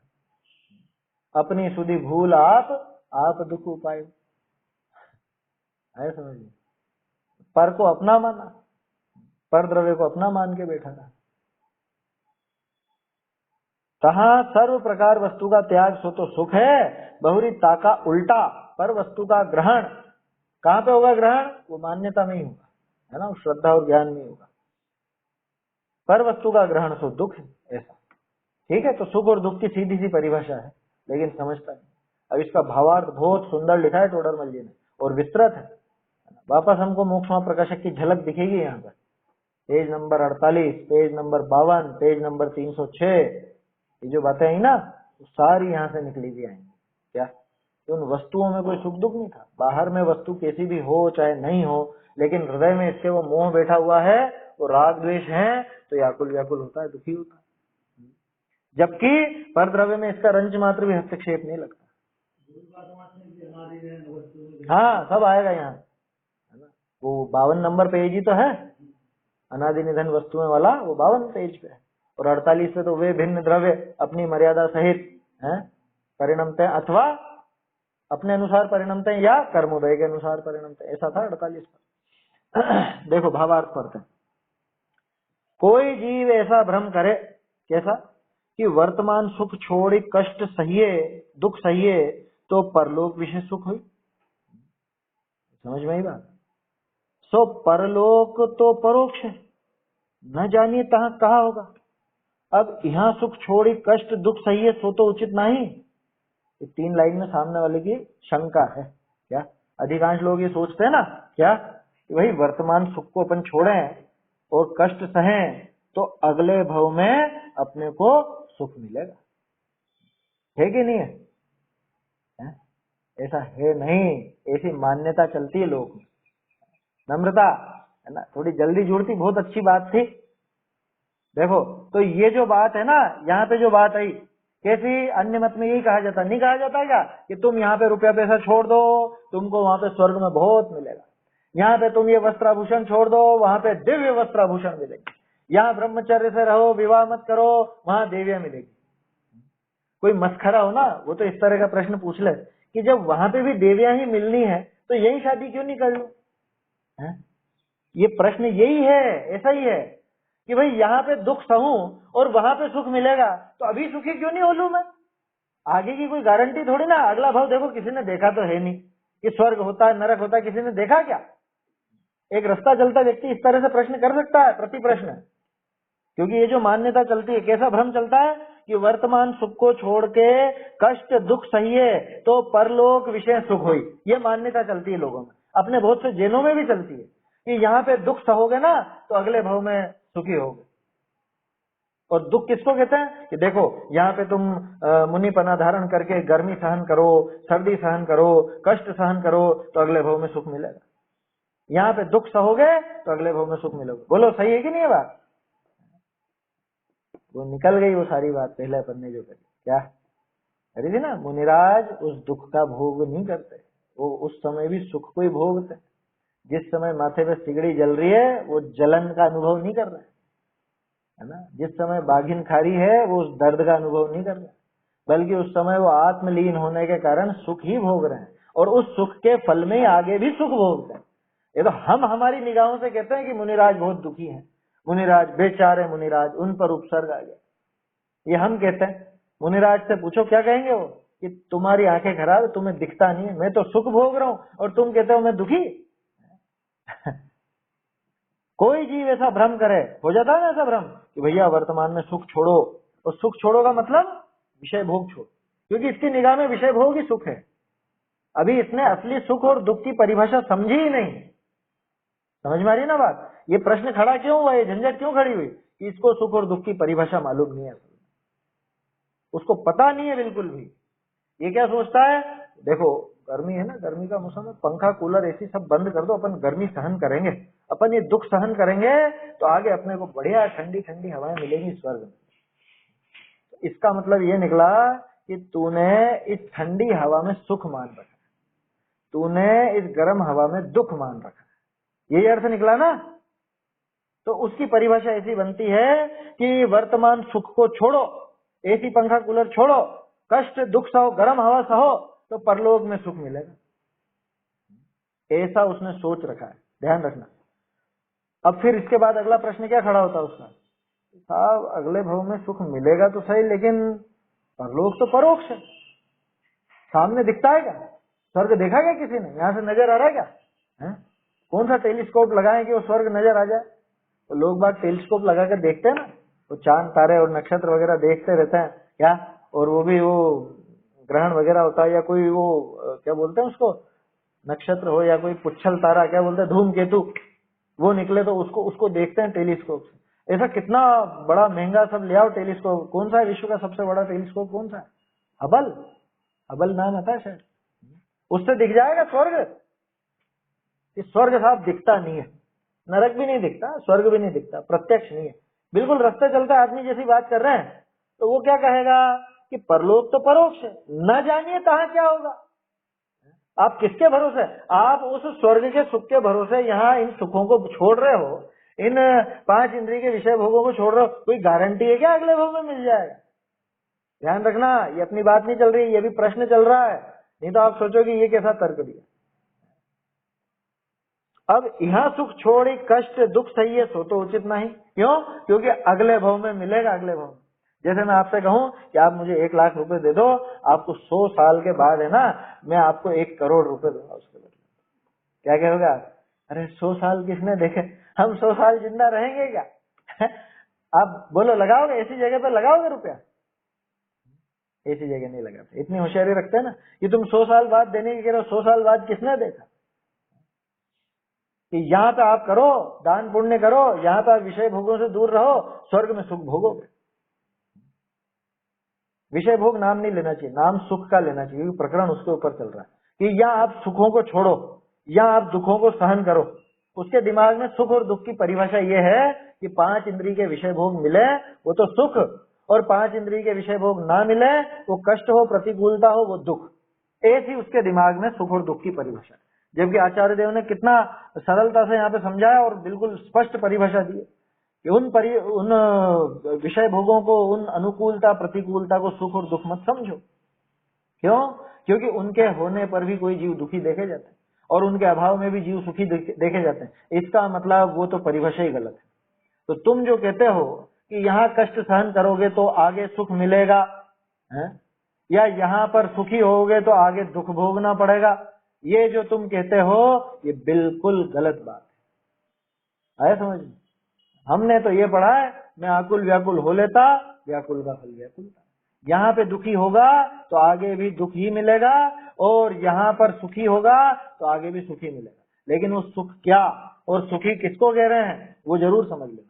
अपनी सुधि भूल आप दुख उपाय। है समझिए, पर को अपना माना, पर द्रव्य को अपना मान के बैठा था। कहा सर्व प्रकार वस्तु का त्याग सो तो सुख है, बहुरी ताका उल्टा पर वस्तु का ग्रहण। कहां पे होगा ग्रहण? वो मान्यता में ही होगा, है ना, श्रद्धा और ज्ञान में होगा। पर वस्तु का ग्रहण सो दुख है, ऐसा। ठीक है, तो सुख और दुख की सीधी सी परिभाषा है, लेकिन समझता नहीं। अब इसका भावार्थ बहुत सुंदर लिखा है टोडरमल जी ने, और विस्तृत है। वापस हमको मोक्षमा प्रकाशक की झलक दिखेगी यहाँ पर, page number 48, page number 52, page number 306। ये जो बातें आई ना, तो सारी यहाँ से निकली हुई आएंगी। क्या? तो उन वस्तुओं में कोई सुख दुख नहीं था। बाहर में वस्तु कैसी भी हो चाहे नहीं हो, लेकिन हृदय में इसके वो मोह बैठा हुआ है, वो राग द्वेष है, तो व्याकुल व्याकुल होता है, दुखी होता है। जबकि पर द्रव्य में इसका रंच मात्र भी हस्तक्षेप नहीं लगता। हाँ, सब आएगा यहाँ, है ना। वो 52 नंबर पेज ही तो है, अनादि निधन वस्तुएं वाला, वो 52 पेज पे है। और 48 से तो वे भिन्न द्रव्य अपनी मर्यादा सहित हैं परिणमते हैं, अथवा अपने अनुसार परिणमते हैं या कर्मोदय के अनुसार परिणमते हैं। ऐसा था 48 पर। देखो भावार्थ पढ़ते हैं। कोई जीव ऐसा भ्रम करे, कैसा, कि वर्तमान सुख छोड़ी कष्ट सहिए, दुख सहिए तो परलोक विषय सुख हुई। समझ में आई बात? सो परलोक तो परोक्ष है, न जानिए तहां कहा होगा। अब यहाँ सुख छोड़ी कष्ट दुख सहिए सो तो उचित नहीं। ये 3 लाइन में सामने वाले की शंका है। क्या अधिकांश लोग ये सोचते हैं ना, क्या कि भाई वर्तमान सुख को अपन छोड़ें और कष्ट सहें तो अगले भव में अपने को सुख मिलेगा। है कि नहीं है? ऐसा है नहीं, ऐसी मान्यता चलती है लोग में। नम्रता है ना, थोड़ी जल्दी जुड़ती बहुत अच्छी बात थी। देखो तो ये जो बात है ना, यहाँ पे जो बात आई कैसी, अन्य मत में यही कहा जाता, नहीं कहा जाता क्या कि तुम यहाँ पे रुपया पैसा छोड़ दो, तुमको वहां पे स्वर्ग में बहुत मिलेगा। यहाँ पे तुम ये वस्त्राभूषण छोड़ दो, वहां पे दिव्य वस्त्राभूषण मिलेगी। यहाँ ब्रह्मचर्य से रहो, विवाह मत करो, वहां देवियां मिलेगी। कोई मस्खरा हो ना, वो तो इस तरह का प्रश्न पूछ ले कि जब वहां पे भी देवियां ही मिलनी है तो यही शादी क्यों नहीं कर लो? ये प्रश्न यही है, ऐसा ही है कि भाई यहाँ पे दुख सहूं और वहां पे सुख मिलेगा तो अभी सुखी क्यों नहीं हो लूं मैं? आगे की कोई गारंटी थोड़ी ना। अगला भाव देखो किसी ने देखा तो है नहीं कि स्वर्ग होता है नरक होता है, किसी ने देखा क्या? एक रास्ता चलता व्यक्ति इस तरह से प्रश्न कर सकता है, प्रति प्रश्न। क्योंकि ये जो मान्यता चलती है, कैसा भ्रम चलता है कि वर्तमान सुख को छोड़ के कष्ट दुख सहिए तो परलोक विषय सुख हुई। ये मान्यता चलती है लोगों में, अपने बहुत से जैनों में भी चलती है कि यहाँ पे दुख सहोगे ना तो अगले भव में सुखी होगे। और दुख किसको कहते हैं कि देखो यहाँ पे तुम मुनिपना धारण करके गर्मी सहन करो, सर्दी सहन करो, कष्ट सहन करो तो अगले भव में सुख मिलेगा। यहाँ पे दुख सहोगे तो अगले भव में सुख मिलेगा। बोलो सही है कि नहीं है बात? वो निकल गई वो सारी बात पहले अपन ने जो करी। क्या करी थी ना, मुनिराज उस दुख का भोग नहीं करते, वो उस समय भी सुख को ही भोगते। जिस समय माथे पे सिगड़ी जल रही है वो जलन का अनुभव नहीं कर रहे है ना। जिस समय बाघिन खा रही है वो उस दर्द का अनुभव नहीं कर रहे, बल्कि उस समय वो आत्मलीन होने के कारण सुख ही भोग रहे हैं और उस सुख के फल में ही आगे भी सुख भोगते हैं। ये तो हम हमारी निगाहों से कहते हैं कि मुनिराज बहुत दुखी हैं, मुनिराज बेचारे मुनिराज, उन पर उपसर्ग आ गया, ये हम कहते हैं। मुनिराज से पूछो क्या कहेंगे वो कि तुम्हारी आंखें खराब है, तुम्हें दिखता नहीं है, मैं तो सुख भोग रहा हूं और तुम कहते हो मैं दुखी। कोई जीव ऐसा भ्रम करे, हो जाता है ना ऐसा भ्रम कि भैया वर्तमान में सुख छोड़ो, और सुख छोड़ो का मतलब विषय भोग छोड़ो, क्योंकि इसकी निगाह में विषय भोग ही सुख है। अभी इसने असली सुख और दुख की परिभाषा समझी ही नहीं। समझ में आ रही है ना बात? ये प्रश्न खड़ा क्यों हुआ, ये झंझट क्यों खड़ी हुई? इसको सुख और दुख की परिभाषा मालूम नहीं है, उसको पता नहीं है बिल्कुल भी। ये क्या सोचता है, देखो गर्मी है ना, गर्मी का मौसम है, पंखा कूलर एसी सब बंद कर दो, अपन गर्मी सहन करेंगे, अपन ये दुख सहन करेंगे तो आगे अपने को बढ़िया ठंडी ठंडी हवाएं मिलेंगी स्वर्ग में। इसका मतलब ये निकला कि तूने इस ठंडी हवा में सुख मान रखा, तूने इस गर्म हवा में दुख मान रखा, यही अर्थ निकला ना। तो उसकी परिभाषा ऐसी बनती है कि वर्तमान सुख को छोड़ो, एसी पंखा कूलर छोड़ो, कष्ट दुख सहो, गर्म हवा सहो तो परलोक में सुख मिलेगा। ऐसा उसने सोच रखा है, ध्यान रखना। अब फिर इसके बाद अगला प्रश्न क्या खड़ा होता है उसका, साहब अगले भव में सुख मिलेगा तो सही, लेकिन परलोक तो परोक्ष है, सामने दिखता है क्या? स्वर्ग देखा क्या किसी ने? यहाँ से नजर आ रहा है क्या? है? कौन सा टेलीस्कोप लगाए कि वो स्वर्ग नजर आ जाए? तो लोग बात टेलीस्कोप लगा कर देखते हैं ना, वो चांद तारे और नक्षत्र वगैरह देखते रहते हैं क्या, और वो भी वो ग्रहण वगैरह होता है या कोई वो क्या बोलते हैं उसको, नक्षत्र हो या कोई पुच्छल तारा, क्या बोलते हैं, धूमकेतु, वो निकले तो उसको उसको देखते हैं टेलीस्कोप से। ऐसा कितना बड़ा महंगा सब ले आओ टेलीस्कोप। कौन सा है विश्व का सबसे बड़ा टेलीस्कोप? कौन सा है? हबल, हबल नाम आता है शायद। उससे दिख जाएगा स्वर्ग। स्वर्ग साहब दिखता नहीं है, नरक भी नहीं दिखता, स्वर्ग भी नहीं दिखता, प्रत्यक्ष नहीं है। बिल्कुल रास्ते चलता आदमी जैसी बात कर रहे हैं तो वो क्या कहेगा कि परलोक तो परोक्ष है, न जानिए कहाँ क्या होगा। आप किसके भरोसे? आप उस स्वर्ग के सुख के भरोसे यहाँ इन सुखों को छोड़ रहे हो, इन 5 इंद्रिय के विषय भोगों को छोड़ रहे हो, कोई गारंटी है क्या अगले भोग में मिल जाएगा? ध्यान रखना, ये अपनी बात नहीं चल रही, ये भी प्रश्न चल रहा है, नहीं तो आप सोचोगे ये कैसा तर्क दिया। अब यहाँ सुख छोड़ी कष्ट दुख सही है सो तो उचित नहीं। क्यों? क्योंकि अगले भव में मिलेगा। अगले भव में जैसे मैं आपसे कहूं कि आप मुझे 1 लाख रुपए दे दो, आपको 100 साल के बाद है ना मैं आपको 1 करोड़ रुपए दूंगा उसके बदले, क्या कहोगे आप? अरे 100 साल किसने देखे, हम 100 साल जिंदा रहेंगे क्या? आप बोलो लगाओगे ऐसी जगह पे, लगाओगे रुपया? ऐसी जगह नहीं लगाते, इतनी होशियारी रखते हैं ना कि तुम 100 साल बाद देने की कह रहे हो, 100 साल बाद किसने देखा कि यहाँ पे आप करो, दान पुण्य करो, यहाँ पे आप विषय भोगों से दूर रहो, स्वर्ग में सुख भोगोगे। विषय भोग नाम नहीं लेना चाहिए, नाम सुख का लेना चाहिए, क्योंकि प्रकरण उसके ऊपर चल रहा है कि यहाँ आप सुखों को छोड़ो, यहाँ आप दुखों को सहन करो। उसके दिमाग में सुख और दुख की परिभाषा ये है कि 5 इंद्रिय के विषय भोग मिले वो तो सुख, और 5 इंद्रिय के विषय भोग ना मिले वो कष्ट हो, प्रतिकूलता हो, वो दुख। ऐसी उसके दिमाग में सुख और दुख की परिभाषा। जबकि आचार्य देव ने कितना सरलता से यहाँ पे समझाया और बिल्कुल स्पष्ट परिभाषा दी कि उन विषय भोगों को, उन अनुकूलता प्रतिकूलता को सुख और दुख मत समझो। क्यों? क्योंकि उनके होने पर भी कोई जीव दुखी देखे जाते हैं और उनके अभाव में भी जीव सुखी देखे जाते हैं। इसका मतलब वो तो परिभाषा ही गलत है। तो तुम जो कहते हो कि यहाँ कष्ट सहन करोगे तो आगे सुख मिलेगा है? या यहाँ पर सुखी होगे तो आगे दुख भोगना पड़ेगा, ये जो तुम कहते हो ये बिल्कुल गलत बात है। आया समझ में? हमने तो ये पढ़ा है, मैं आकुल व्याकुल हो लेता, व्याकुल का फल व्याकुलता। यहाँ पे दुखी होगा तो आगे भी दुख ही मिलेगा, और यहाँ पर सुखी होगा तो आगे भी सुखी मिलेगा। लेकिन वो सुख क्या और सुखी किसको कह रहे हैं वो जरूर समझ लेना।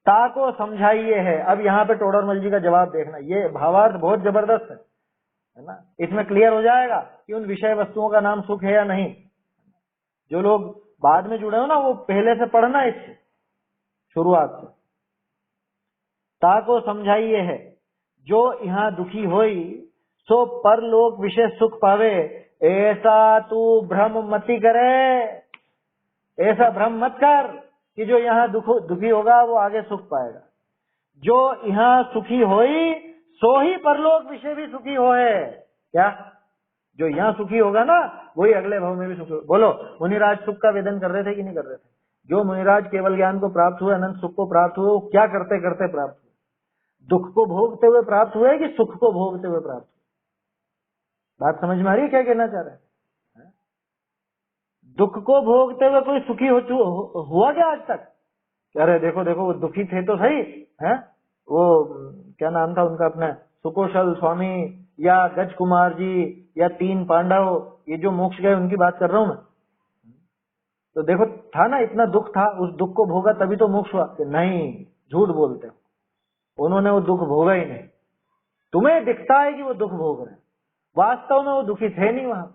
ता को समझाइए है। अब यहाँ पे टोडरमल जी का जवाब देखना, ये भावार्थ बहुत जबरदस्त है ना। इसमें क्लियर हो जाएगा कि उन विषय वस्तुओं का नाम सुख है या नहीं। जो लोग बाद में जुड़े हो ना वो पहले से पढ़ना इससे शुरुआत से। ता को समझाइए है जो यहाँ दुखी होई सो परलोक विषय सुख पावे, ऐसा तू भ्रम मति करे। ऐसा भ्रम मत कर कि जो यहाँ दुखी होगा वो आगे सुख पाएगा। जो यहाँ सुखी होई सो ही परलोक विषय भी सुखी होए। क्या? जो यहाँ सुखी होगा ना वही अगले भव में भी सुखी हो। बोलो, मुनिराज सुख का वेदन कर रहे थे कि नहीं कर रहे थे? जो मुनिराज केवल ज्ञान को प्राप्त हुए, अनंत सुख को प्राप्त हुए, वो क्या करते करते प्राप्त हुए? दुख को भोगते हुए प्राप्त हुए कि सुख को भोगते हुए प्राप्त हुए? बात समझ में आ रही है क्या कहना चाह रहे हैं? दुख को भोगते हुए कोई सुखी हुआ क्या आज तक? अरे देखो देखो वो दुखी थे तो सही है, वो क्या नाम था उनका, अपना सुकोशल स्वामी या गज कुमार जी या 3 पांडव, ये जो मोक्ष गए उनकी बात कर रहा हूं मैं। तो देखो था ना, इतना दुख था, उस दुख को भोगा तभी तो मोक्ष हुआ। कि नहीं, झूठ बोलते हो, उन्होंने वो दुख भोगा ही नहीं। तुम्हें दिखता है कि वो दुख भोग रहे हैं, वास्तव में वो दुखी थे नहीं। वहां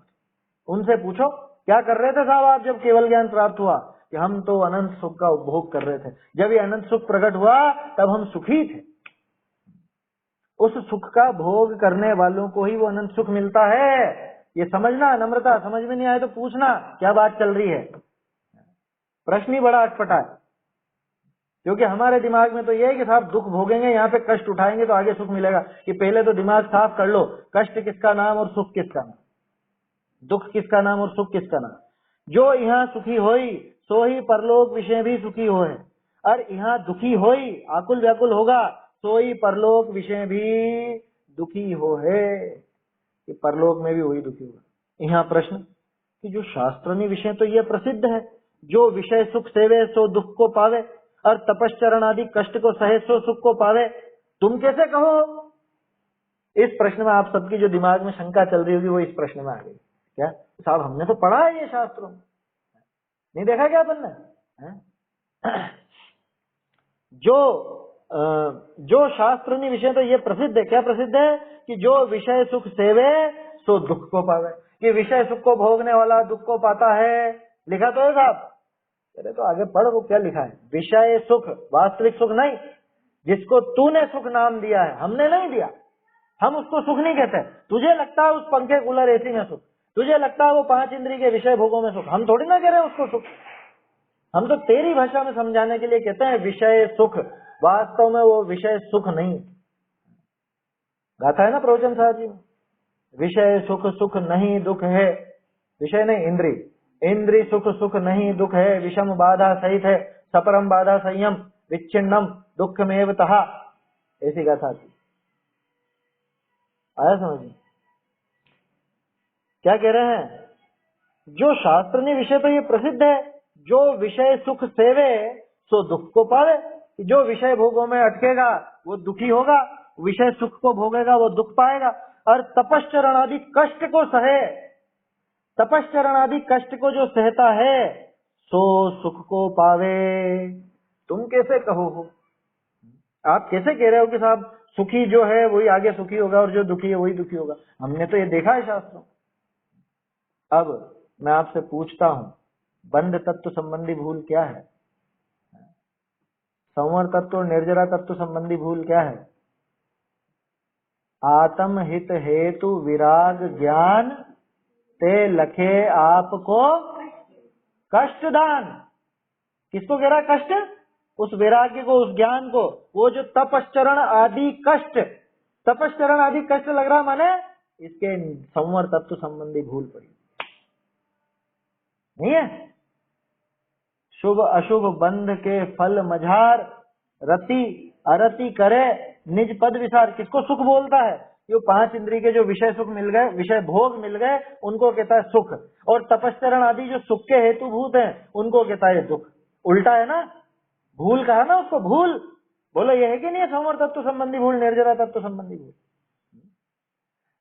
उनसे पूछो क्या कर रहे थे साहब आप जब केवल ज्ञान प्राप्त हुआ? कि हम तो अनंत सुख का उपभोग कर रहे थे। जब ये अनंत सुख प्रकट हुआ तब हम सुखी थे। उस सुख का भोग करने वालों को ही वो अनंत सुख मिलता है। ये समझना, नम्रता। समझ में नहीं आए तो पूछना क्या बात चल रही है। प्रश्न ही बड़ा अटपटा है, क्योंकि हमारे दिमाग में तो ये है कि साहब दुख भोगेंगे, यहाँ पे कष्ट उठाएंगे तो आगे सुख मिलेगा। कि पहले तो दिमाग साफ कर लो, कष्ट किसका नाम और सुख किसका नाम, दुख किसका नाम और सुख किसका नाम। जो यहाँ सुखी होई सो ही परलोक विषय भी सुखी हो है, और यहाँ दुखी होई आकुल व्याकुल होगा सो ही परलोक विषय भी दुखी हो है। कि परलोक में भी वही दुखी होगा। यहाँ प्रश्न कि जो शास्त्रनी विषय तो ये प्रसिद्ध है, जो विषय सुख सेवे सो दुख को पावे, और तपश्चरण आदि कष्ट को सहे सो सुख को पावे, तुम कैसे कहो? इस प्रश्न में आप सबकी जो दिमाग में शंका चल रही होगी वो इस प्रश्न में आ गई। क्या साहब हमने तो पढ़ा है ये शास्त्रों में, नहीं देखा क्या अपन ने? जो शास्त्रनी विषय तो ये प्रसिद्ध है। क्या प्रसिद्ध है? कि जो विषय सुख सेवे सो दुख को पावे। कि विषय सुख को भोगने वाला दुख को पाता है, लिखा तो है साहब। अरे तो आगे पढ़, वो क्या लिखा है? विषय सुख, वास्तविक सुख नहीं, जिसको तूने सुख नाम दिया है, हमने नहीं दिया। हम उसको सुख नहीं कहते। तुझे लगता है उस पंखे कूलर एसी में सुख, तुझे लगता है वो 5 इंद्रिय के विषय भोगों में सुख, हम थोड़ी ना कह रहे हैं उसको सुख। हम तो तेरी भाषा में समझाने के लिए कहते हैं विषय सुख, वास्तव में वो विषय सुख नहीं। गाथा है ना प्रवचन साहब जी में, विषय सुख सुख नहीं दुख है, विषय नहीं इंद्री, इंद्री सुख सुख नहीं दुख है, विषम बाधा सहित है, सपरम बाधा संयम, विच्छिन्नम दुखमेव तहा, ऐसी गाथा थी। आया समझ में? क्या कह रहे हैं? जो शास्त्र ने विषय तो ये प्रसिद्ध है, जो विषय सुख सेवे सो दुख को पावे। जो विषय भोगों में अटकेगा वो दुखी होगा, विषय सुख को भोगेगा वो दुख पाएगा। और तपश्चरण आदि कष्ट को सहे, तपश्चरण आदि कष्ट को जो सहता है सो सुख को पावे। तुम कैसे कहो हो? आप कैसे कह रहे हो कि साहब सुखी जो है वही आगे सुखी होगा और जो दुखी है वही दुखी होगा? हमने तो ये देखा है शास्त्रों। अब मैं आपसे पूछता हूं, बंध तत्व संबंधी भूल क्या है? संवर तत्व और निर्जरा तत्व संबंधी भूल क्या है? आत्म हित हेतु विराग ज्ञान ते लखे आपको कष्ट दान। किसको कह रहा है कष्ट? उस वैराग्य को, उस ज्ञान को। वो जो तपश्चरण आदि कष्ट, तपश्चरण आदि कष्ट लग रहा माने इसके संवर तत्व संबंधी भूल पड़ी नहीं है। शुभ अशुभ बंध के फल मझार, रति अरति करे निज पद विसार। किसको सुख बोलता है? जो 5 इंद्रिय के जो विषय सुख मिल गए, विषय भोग मिल गए, उनको कहता है सुख। और तपश्चरण आदि जो सुख के हेतुभूत हैं उनको कहता है दुख। उल्टा है ना, भूल कहा ना उसको, भूल। बोलो ये है कि नहीं है संवर तत्व संबंधी भूल, निर्जरा तत्व संबंधी भूल?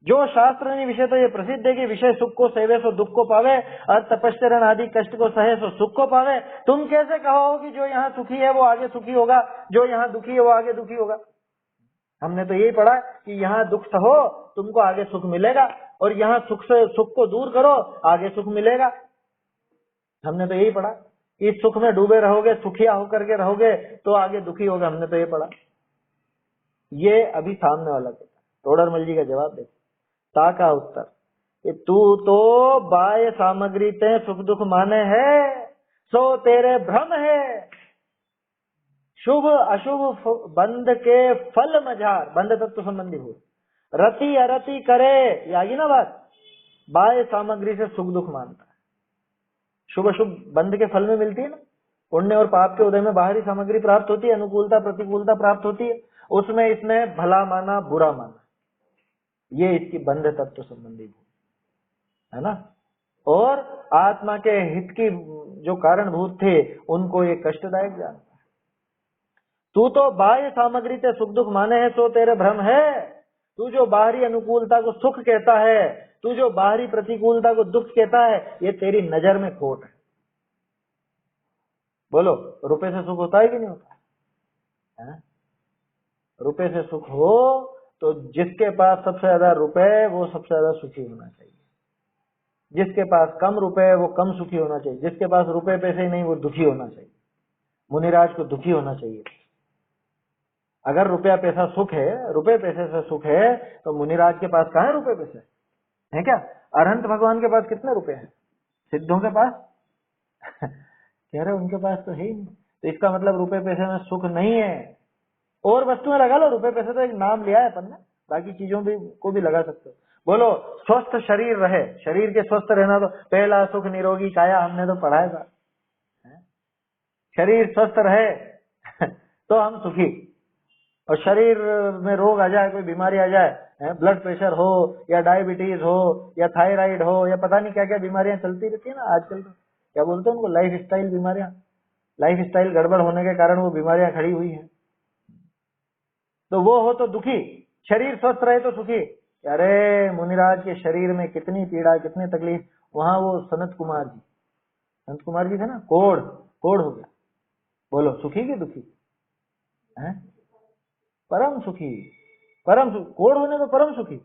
जो शास्त्र ने विषय तो ये प्रसिद्ध है कि विषय सुख को सेवे सो दुख को पावे, और तपश्चरण आदि कष्ट को सहे सो सुख को पावे। तुम कैसे कहो कि जो यहाँ सुखी है वो आगे सुखी होगा, जो यहाँ दुखी है वो आगे दुखी होगा? हमने तो यही पढ़ा कि यहाँ दुख सहो तुमको आगे सुख मिलेगा, और यहाँ सुख से सुख को दूर करो आगे सुख मिलेगा। हमने तो यही पढ़ा। इस सुख में डूबे रहोगे, सुखिया होकर के रहोगे तो आगे दुखी होगे। हमने तो ये पढ़ा। ये अभी सामने वाला कहता है। तोडरमल जी का जवाब देखो, ता का उत्तर कि तू तो बाह्य सामग्री ते सुख दुख माने है, सो तेरे भ्रम है। शुभ अशुभ बंध के फल मझार, बंध तत्व संबंधी हो, रति अरति करे, ये आगी ना बात। बाह्य सामग्री से सुख दुख मानता है। शुभ अशुभ बंध के फल में मिलती है ना, पुण्य और पाप के उदय में बाहरी सामग्री प्राप्त होती है, अनुकूलता प्रतिकूलता प्राप्त होती है। उसमें इसने भला माना बुरा माना, ये इसकी बंध तत्व संबंधी है ना। और आत्मा के हित की जो कारणभूत थे उनको ये कष्टदायक जानता है। तू तो बाह्य सामग्री से सुख दुख माने है सो तेरे भ्रम है। तू जो बाहरी अनुकूलता को सुख कहता है, तू जो बाहरी प्रतिकूलता को दुख कहता है, ये तेरी नजर में खोट है। बोलो रुपए से सुख होता है कि नहीं होता है? रुपए से सुख हो तो जिसके पास सबसे ज्यादा रुपए वो सबसे ज्यादा सुखी होना चाहिए। जिसके पास कम रुपए वो कम सुखी होना चाहिए। जिसके पास रुपए पैसे ही नहीं वो दुखी होना चाहिए। मुनिराज को दुखी होना चाहिए। अगर रुपया पैसा सुख है, रुपए पैसे से सुख है, तो मुनिराज के पास कहाँ है रुपए पैसे? है क्या? अरहंत भगवान के पास कितने रुपए हैं? सिद्धों के पास कह रहे उनके पास तो है ही नहीं। तो इसका मतलब रुपए पैसे में सुख नहीं है। और वस्तुएं लगा लो, रुपए पैसे तो एक नाम लिया है अपन ने, बाकी चीजों भी को भी लगा सकते हो। बोलो स्वस्थ शरीर रहे, शरीर के स्वस्थ रहना तो पहला सुख निरोगी काया, हमने तो पढ़ा है। शरीर स्वस्थ रहे तो हम सुखी। और शरीर में रोग आ जाए, कोई बीमारी आ जाए, ब्लड प्रेशर हो या डायबिटीज हो या थायराइड हो या पता नहीं क्या क्या बीमारियां चलती रहती है ना आजकल। तो क्या बोलते हैं उनको, लाइफ स्टाइल बीमारियां। लाइफ स्टाइल गड़बड़ होने के कारण वो बीमारियां खड़ी हुई हैं। तो वो हो तो दुखी, शरीर स्वस्थ रहे तो सुखी। अरे मुनिराज के शरीर में कितनी पीड़ा, कितनी तकलीफ। वहां वो संत कुमार जी थे ना, कोढ़ हो गया। बोलो सुखी कि दुखी है? परम सुखी, कोढ़ होने में परम सुखी।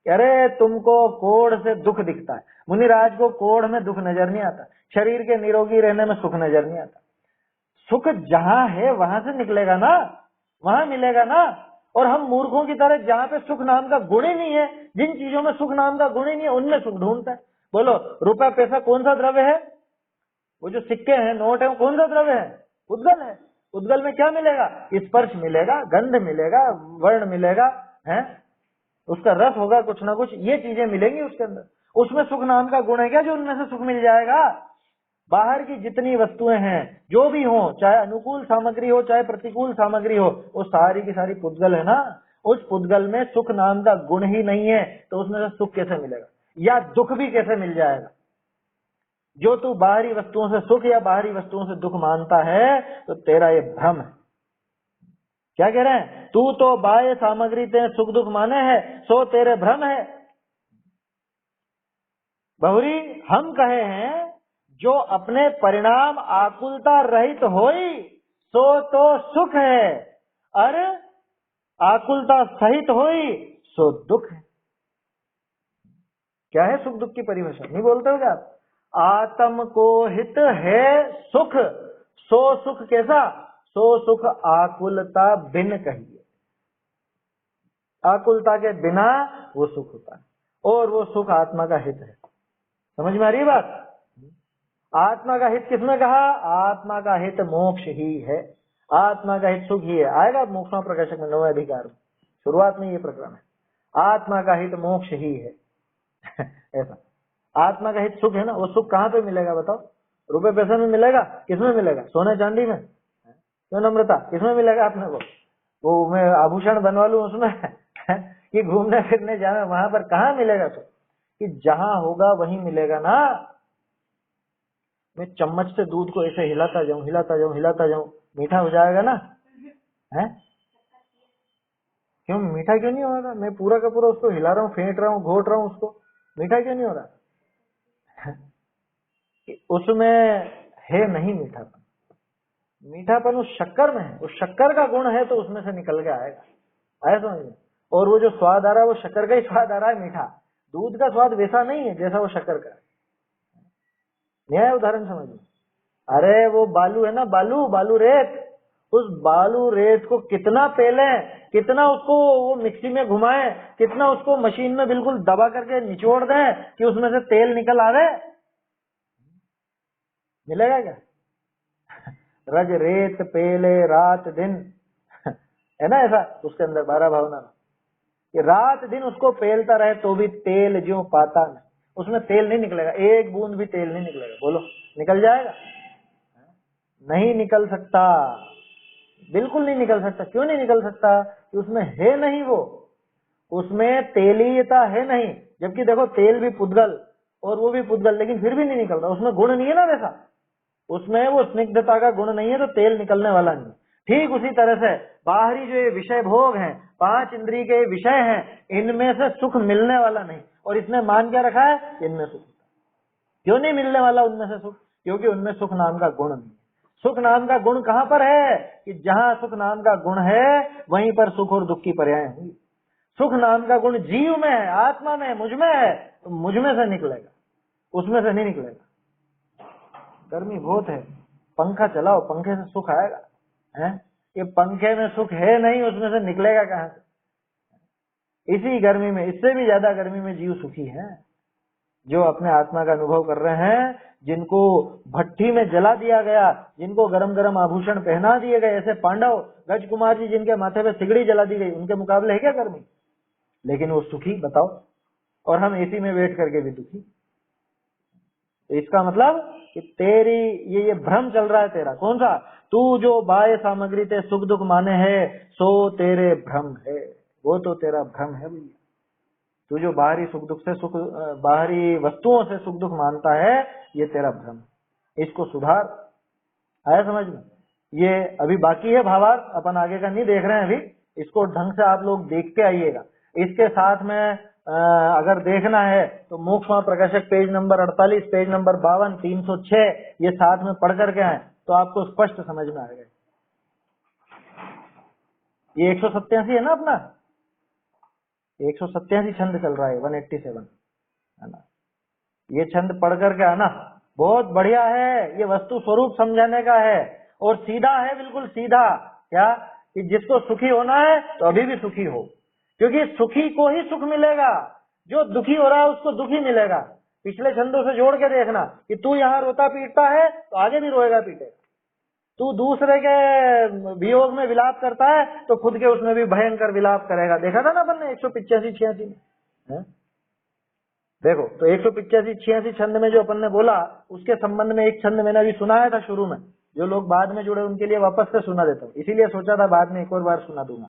अरे तुमको कोढ़ से दुख दिखता है, मुनिराज को कोढ़ में दुख नजर नहीं आता। शरीर के निरोगी रहने में सुख नजर नहीं आता। सुख जहां है वहां से निकलेगा ना, वहां मिलेगा ना। और हम मूर्खों की तरह जहां पे सुख नाम का गुण ही नहीं है, जिन चीजों में सुख नाम का गुण ही नहीं है, उनमें सुख ढूंढता है। बोलो रुपया पैसा कौन सा द्रव्य है? वो जो सिक्के हैं, नोट है, वो कौन सा द्रव्य है? उद्गल है। उद्गल में क्या मिलेगा? स्पर्श मिलेगा, गंध मिलेगा, वर्ण मिलेगा, है, उसका रस होगा, कुछ ना कुछ ये चीजें मिलेंगी उसके अंदर। उसमें सुख नाम का गुण है क्या जो उनमें से सुख मिल जाएगा? बाहर की जितनी वस्तुएं हैं, जो भी हो, चाहे अनुकूल सामग्री हो चाहे प्रतिकूल सामग्री हो, वो सारी की सारी पुद्गल है ना। उस पुद्गल में सुख नाम का गुण ही नहीं है, तो उसमें से सुख कैसे मिलेगा? या दुख भी कैसे मिल जाएगा? जो तू बाहरी वस्तुओं से सुख या बाहरी वस्तुओं से दुख मानता है, तो तेरा ये भ्रम है। क्या कह रहे हैं? तू तो बाह्य सामग्री ते सुख दुख माने है, सो तेरे भ्रम है। बहुरी हम कहे हैं, जो अपने परिणाम आकुलता रहित होई सो तो सुख है, और आकुलता सहित होई सो दुख है। क्या है सुख दुख की परिभाषा? नहीं बोलते हो क्या आप? आत्म को हित है सुख, सो सुख कैसा? सो सुख आकुलता बिन कहिए। आकुलता के बिना वो सुख होता है, और वो सुख आत्मा का हित है। समझ में आ रही बात? आत्मा का हित किसने कहा? आत्मा का हित मोक्ष ही है, आत्मा का हित सुख ही है। आएगा मोक्ष प्रकाशक में 9वें अधिकार में, शुरुआत में ये प्रकरण है, आत्मा का हित मोक्ष ही है। ऐसा आत्मा का हित सुख है ना। वो सुख कहाँ पे मिलेगा बताओ? रुपए पैसे में मिलेगा? किसमें मिलेगा? सोने चांदी में? क्यों नम्रता, किसमें मिलेगा अपने को? वो मैं आभूषण बनवा लूं उसमें कि घूमने फिरने जाए वहां पर कहाँ मिलेगा सुख? कि जहां होगा वहीं मिलेगा ना। मैं चम्मच से दूध को ऐसे हिलाता जाऊं हिलाता जाऊं हिलाता जाऊं, मीठा हो जाएगा ना? है क्यों मीठा क्यों नहीं होगा? मैं पूरा का पूरा उसको हिला रहा हूँ, फेंट रहा हूँ, घोट रहा हूँ, उसको मीठा क्यों नहीं हो रहा? उसमें है नहीं मीठापन। मीठापन उस शक्कर में है, उस शक्कर का गुण है, तो उसमें से निकल के आएगा। आया समझ में? और वो जो स्वाद आ रहा है वो शक्कर का ही स्वाद आ रहा है, मीठा। दूध का स्वाद वैसा नहीं है जैसा वो शक्कर का है। न्याय उदाहरण समझ में? अरे वो बालू है ना, बालू, बालू रेत, उस बालू रेत को कितना पेले, कितना उसको वो मिक्सी में घुमाए, कितना उसको मशीन में बिल्कुल दबा करके निचोड़ दें कि उसमें से तेल निकल आवे, मिलेगा क्या? रज रेत पेले रात दिन है ना ऐसा उसके अंदर 12 भावना में, कि रात दिन उसको पेलता रहे तो भी तेल ज्यों पाता नहीं, उसमें तेल नहीं निकलेगा, एक बूंद भी तेल नहीं निकलेगा। बोलो निकल जाएगा? नहीं निकल सकता, बिल्कुल नहीं निकल सकता। क्यों नहीं निकल सकता? कि उसमें है नहीं, वो उसमें तेलीयता है नहीं। जबकि देखो तेल भी पुद्गल और वो भी पुद्गल, लेकिन फिर भी नहीं निकल रहा, उसमें गुण नहीं है ना वैसा, उसमें वो स्निग्धता का गुण नहीं है, तो तेल निकलने वाला नहीं। ठीक उसी तरह से बाहरी जो ये विषय भोग हैं, 5 इंद्रिय के विषय हैं, इनमें से सुख मिलने वाला नहीं। और इसने मान क्या रखा है? इनमें सुख। क्यों नहीं मिलने वाला उनमें से सुख? क्योंकि उनमें सुख नाम का गुण नहीं। सुख नाम का गुण कहाँ पर है? कि जहाँ सुख नाम का गुण है वहीं पर सुख और दुख की पर्याय होंगी। सुख नाम का गुण जीव में है, आत्मा में, मुझ में है, तो मुझ में से निकलेगा, उसमें से नहीं निकलेगा। गर्मी बहुत है, पंखा चलाओ, पंखे से सुख आएगा? है ये पंखे में सुख है नहीं, उसमें से निकलेगा कहाँ से? इसी गर्मी में, इससे भी ज्यादा गर्मी में जीव सुखी है, जो अपने आत्मा का अनुभव कर रहे हैं, जिनको भट्टी में जला दिया गया, जिनको गरम गरम आभूषण पहना दिए गए, ऐसे पांडव गज कुमार जी जिनके माथे पे सिगड़ी जला दी गई, उनके मुकाबले है क्या गर्मी? लेकिन वो सुखी, बताओ। और हम एसी में बैठ करके भी दुखी। तो इसका मतलब कि तेरी ये भ्रम चल रहा है तेरा। कौन सा? तू जो बाह्य सामग्री ते सुख दुख माने है, सो तेरे भ्रम है, वो तो तेरा भ्रम है भैया। तू जो बाहरी सुख दुख से सुख, बाहरी वस्तुओं से सुख दुख मानता है, ये तेरा भ्रम। इसको सुधार। आया समझ में? ये अभी बाकी है भावार्थ, अपन आगे का नहीं देख रहे हैं अभी, इसको ढंग से आप लोग देखते आइएगा। इसके साथ में अगर देखना है तो मोक्ष प्रकाशक पेज नंबर 48, पेज नंबर 52, 306 ये साथ में पढ़ करके आए तो आपको स्पष्ट समझ में आएगा। ये 187 है ना अपना, 187 छंद चल रहा है, 187 है ना। ये छंद पढ़ करके आना, बहुत बढ़िया है। ये वस्तु स्वरूप समझाने का है और सीधा है, बिल्कुल सीधा। क्या? कि जिसको सुखी होना है तो अभी भी सुखी हो, क्योंकि सुखी को ही सुख मिलेगा, जो दुखी हो रहा है उसको दुखी मिलेगा। पिछले छंदों से जोड़ के देखना कि तू यहाँ रोता पीटता है तो आगे भी रोएगा पीटेगा, तू दूसरे के वियोग में विलाप करता है तो खुद के उसमें भी भयंकर विलाप करेगा। देखा था ना अपन ने 185-86 में है? देखो तो 185-86 छंद में जो अपन ने बोला उसके संबंध में एक छंद मैंने अभी सुनाया था शुरू में, जो लोग बाद में जुड़े उनके लिए वापस से सुना देता हूँ, इसीलिए सोचा था बाद में एक और बार सुना दूंगा।